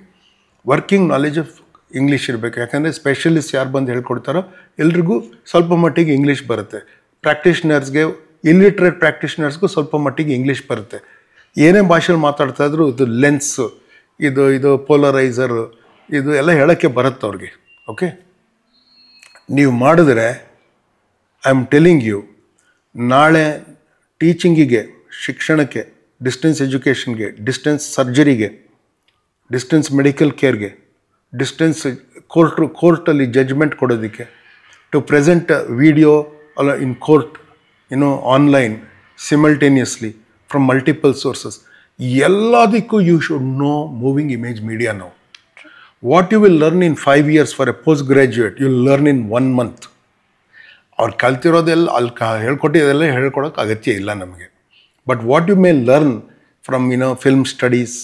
Working knowledge of English ಇರಬೇಕು. ಯಾಕಂದರೆ specialist ಯಾರು ಬಂದು ಹೇಳ್ಕೊಡ್ತಾರೋ ಎಲ್ರಿಗೂ ಸ್ವಲ್ಪ ಮಟ್ಟಿಗೆ English ಬರುತ್ತೆ. ಪ್ರಾಕ್ಟೀಷ್ನರ್ಸ್ಗೆ, illiterate ಪ್ರಾಕ್ಟೀಷ್ನರ್ಸ್ಗೂ ಸ್ವಲ್ಪ ಮಟ್ಟಿಗೆ ಇಂಗ್ಲೀಷ್ ಬರುತ್ತೆ. ಏನೇ ಭಾಷೆಯಲ್ಲಿ ಮಾತಾಡ್ತಾ ಇದ್ರು ಇದು ಲೆನ್ಸು, ಇದು ಪೋಲರೈಸರು, ಇದು ಎಲ್ಲ ಹೇಳೋಕ್ಕೆ ಬರುತ್ತೆ ಅವ್ರಿಗೆ. ಓಕೆ, ನೀವು ಮಾಡಿದ್ರೆ ಐ ಆಮ್ ಟೆಲಿಂಗ್ ಯು, ನಾಳೆ ಟೀಚಿಂಗಿಗೆ, ಶಿಕ್ಷಣಕ್ಕೆ, ಡಿಸ್ಟೆನ್ಸ್ ಎಜುಕೇಷನ್ಗೆ, ಡಿಸ್ಟೆನ್ಸ್ ಸರ್ಜರಿಗೆ, ಡಿಸ್ಟೆನ್ಸ್ ಮೆಡಿಕಲ್ ಕೇರ್ಗೆ, ಡಿಸ್ಟೆನ್ಸ್ ಕೋರ್ಟಲ್ಲಿ ಜಡ್ಜ್ಮೆಂಟ್ ಕೊಡೋದಕ್ಕೆ, ಟು ಪ್ರೆಸೆಂಟ್ ವಿಡಿಯೋ ಅಲ್ಲ in court, online simultaneously from multiple sources, ಎಲ್ಲದಕ್ಕೂ you should know moving image media ನಾವು. What you will learn in 5 years for a postgraduate, you will learn in 1 month. ಅವ್ರು ಕಲ್ತಿರೋದೆಲ್ಲ ಅಲ್ಲಿ ಹೇಳ್ಕೊಟ್ಟಿದ್ದೆಲ್ಲ ಹೇಳ್ಕೊಡೋಕೆ ಅಗತ್ಯ ಇಲ್ಲ ನಮಗೆ. But what you may learn from film studies,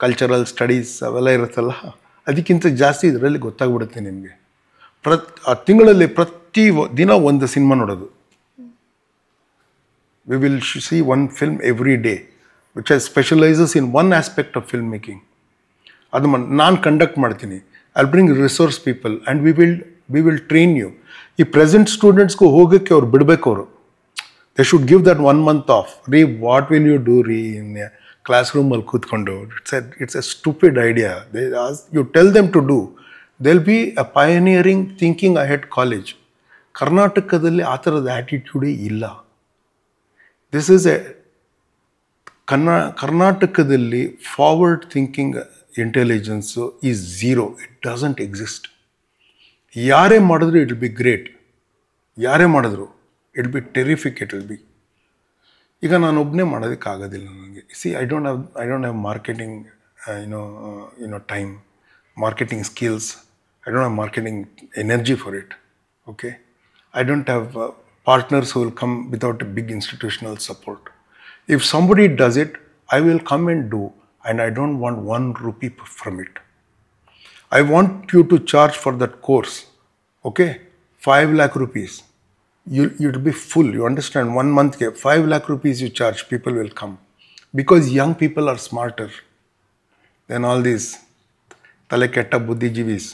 cultural studies ಅವೆಲ್ಲ ಇರುತ್ತಲ್ಲ, ಅದಕ್ಕಿಂತ ಜಾಸ್ತಿ ಇದರಲ್ಲಿ ಗೊತ್ತಾಗ್ಬಿಡುತ್ತೆ ನಿಮಗೆ. ತಿಂಗಳಲ್ಲಿ ಪ್ರತಿ ದಿನ ಒಂದು ಸಿನಿಮಾ ನೋಡೋದು. We will see 1 film every day which specializes in one aspect of film making. ಅದು ನಾನು ಕಂಡಕ್ಟ್ ಮಾಡ್ತೀನಿ. I bring resource people and we will train you. ಈ ಪ್ರೆಸೆಂಟ್ ಸ್ಟೂಡೆಂಟ್ಸ್ಗೂ ಹೋಗೋಕ್ಕೆ ಅವ್ರು ಬಿಡಬೇಕು. ಅವರು they should give that 1 month off. ರೀ ವಾಟ್ ವಿಲ್ ಯು ಡೂ ರೀ ಇನ್ ಕ್ಲಾಸ್ ರೂಮಲ್ಲಿ ಕೂತ್ಕೊಂಡು? It's a stupid idea. You tell them to do. They'll be a pioneering thinking ahead college. ಕರ್ನಾಟಕದಲ್ಲಿ ಆ ಥರದ ಆ್ಯಟಿಟ್ಯೂಡೇ ಇಲ್ಲ. ದಿಸ್ ಈಸ್ ಎ ಕರ್ನಾಟಕದಲ್ಲಿ forward thinking intelligence is zero. It doesn't exist. ಯಾರೇ ಮಾಡಿದ್ರು ಇಟ್ ವಿಲ್ ಬಿ ಗ್ರೇಟ್. ಯಾರೇ ಮಾಡಿದ್ರು it will be terrific. It will be. ಈಗ ನಾನು ಒಬ್ಬನೇ ಮಾಡೋದಕ್ಕಾಗೋದಿಲ್ಲ ನನಗೆ. C, I don't have marketing time, marketing skills. I don't have marketing energy for it. Okay, I don't have partners who will come without a big institutional support. If somebody does it, I will come and do, and I don't want 1 rupee from it. I want you to charge for that course, okay, 5 lakh rupees. You'll be full, you understand? 1 month, 5 lakh rupees you charge, people will come. Because young people are smarter than all these taleketta buddhijivis.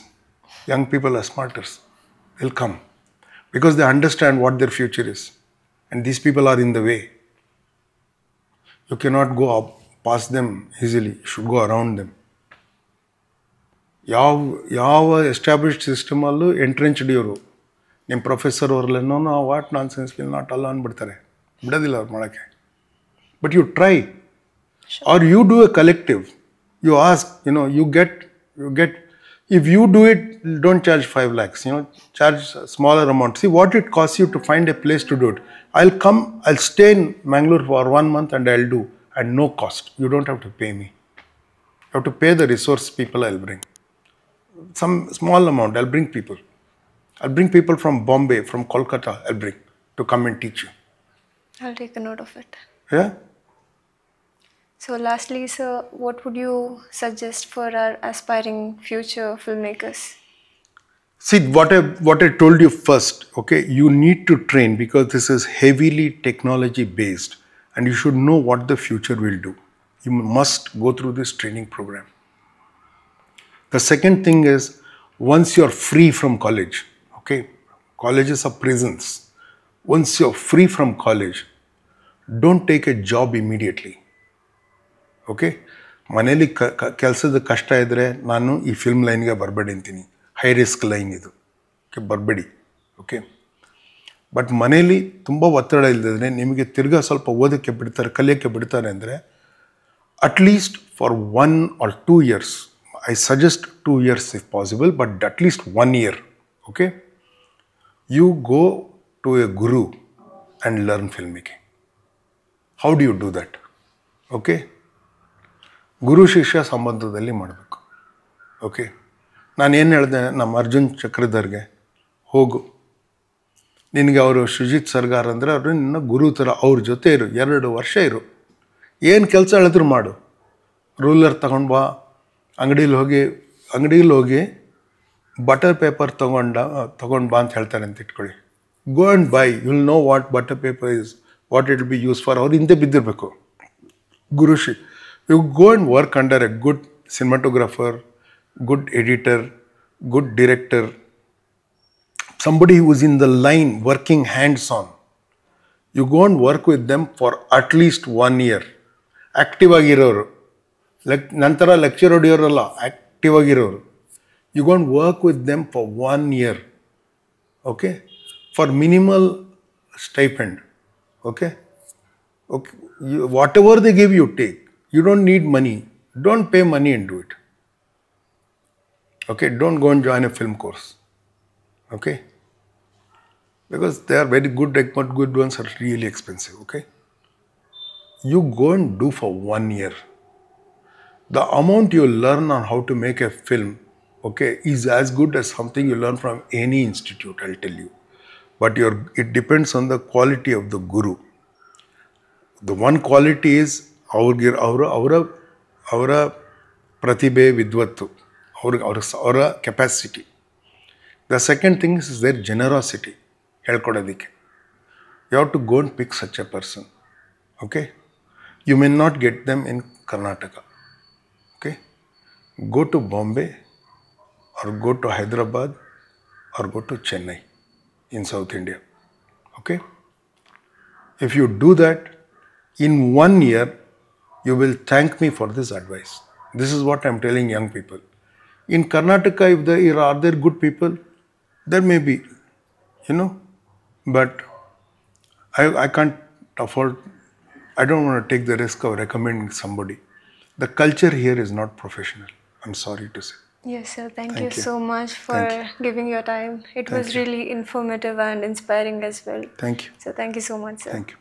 Young people are smarter, will come. Because they understand what their future is. And these people are in the way. You cannot go up past them easily. You should go around them. ಯಾವ established ಸಿಸ್ಟಮಲ್ಲೂ entrenched ಇವರು ನಿಮ್ಮ professor ಅವ್ರಲ್ಲೇನೋ what nonsense will not ಅಲ್ಲ ಅಂದ್ಬಿಡ್ತಾರೆ. ಬಿಡೋದಿಲ್ಲ ಅವ್ರು ಮಾಡೋಕ್ಕೆ. But you try, or you do a collective. You ask, you get. If you do it, don't charge 5 lakhs, charge a smaller amount. See what it costs you to find a place to do it. I'll stay in Mangalore for 1 month and I'll do, at no cost. You don't have to pay me. You have to pay the resource people I'll bring. Some small amount, I'll bring people. I'll bring people from Bombay, from Kolkata, I'll bring to come and teach you. I'll take a note of it. Yeah? So lastly, sir, what would you suggest for our aspiring future filmmakers? See, what I told you first, okay, you need to train because this is heavily technology based and you should know what the future will do. You must go through this training program. The second thing is, once you're free from college, okay, colleges are prisons. Once you're free from college, don't take a job immediately. Okay, ಮನೇಲಿ ಕೆಲಸದ ಕಷ್ಟ ಇದ್ದರೆ ನಾನು ಈ film ಲೈನ್ಗೆ ಬರಬೇಡಿ ಅಂತೀನಿ. High risk line ಇದು, ಓಕೆ, ಬರಬೇಡಿ. ಓಕೆ, ಬಟ್ ಮನೇಲಿ ತುಂಬ ಒತ್ತಡ ಇಲ್ಲದಿದ್ರೆ ನಿಮಗೆ ತಿರ್ಗಾ ಸ್ವಲ್ಪ ಓದೋಕ್ಕೆ ಬಿಡ್ತಾರೆ, ಕಲಿಯೋಕ್ಕೆ ಬಿಡ್ತಾರೆ ಅಂದರೆ at least for 1 or 2 years, I suggest 2 years if possible, but at least 1 year, okay, you go to a guru and learn filmmaking. How do you do that? Okay, ಗುರು ಶಿಷ್ಯ ಸಂಬಂಧದಲ್ಲಿ ಮಾಡಬೇಕು. ಓಕೆ, ನಾನೇನು ಹೇಳಿದೆ ನಮ್ಮ ಅರ್ಜುನ್ ಚಕ್ರಧರ್ಗೆ, ಹೋಗು, ನಿನಗೆ ಅವರು ಶುಜಿತ್ ಸರ್ಗಾರ್ ಅಂದರೆ ಅವರು ನಿನ್ನ ಗುರು ಥರ, ಅವ್ರ ಜೊತೆ ಇರು, 2 ವರ್ಷ ಇರು, ಏನು ಕೆಲಸ ಹೇಳಿದ್ರು ಮಾಡು. ರೂಲರ್ ತಗೊಂಡು ಬಾ, ಅಂಗಡೀಲಿ ಹೋಗಿ ಬಟರ್ ಪೇಪರ್ ತೊಗೊಂಡು ಬಾ ಅಂತ ಹೇಳ್ತಾರೆ ಅಂತ ಇಟ್ಕೊಳ್ಳಿ. Go and buy, will know what butter paper is, what it be use for. ಅವ್ರು ಹಿಂದೆ ಬಿದ್ದಿರಬೇಕು. ಗುರುಶಿ, you go and work under a good cinematographer, good editor, good director, somebody who is in the line working hands-on. You go and work with them for at least 1 year. Active ಆಗಿರೋರು, ನಂತರ lecture ಹೊಡಿಯೋರಲ್ಲ, active ಆಗಿರೋರು. You go and work with them for 1 year. Okay? For minimal stipend. Okay? Okay. Whatever they give you, take. You don't need money. Don't pay money and do it. Okay, don't go and join a film course. Okay? Because they are very good, but good ones are really expensive. Okay? You go and do for 1 year. The amount you learn on how to make a film, okay, is as good as something you learn from any institute, I'll tell you. But it depends on the quality of the guru. The one quality is ಅವರ ಪ್ರತಿಭೆ, ವಿದ್ವತ್ತು, ಅವರ capacity. The second thing is their generosity, ಹೇಳ್ಕೊಡೋದಕ್ಕೆ. You have to go and pick such a person. Okay, you may not get them in Karnataka. Okay, go to Bombay or go to Hyderabad or go to Chennai in South India. Okay? If you do that, in 1 year, you will thank me for this advice. This is what I'm telling young people. In Karnataka, are there good people? There may be, but I can't afford, I don't want to take the risk of recommending somebody. The culture here is not professional. I'm sorry to say. Yes, sir. Thank you so much for giving your time. It was really informative and inspiring as well. Thank you. So thank you so much, sir. Thank you.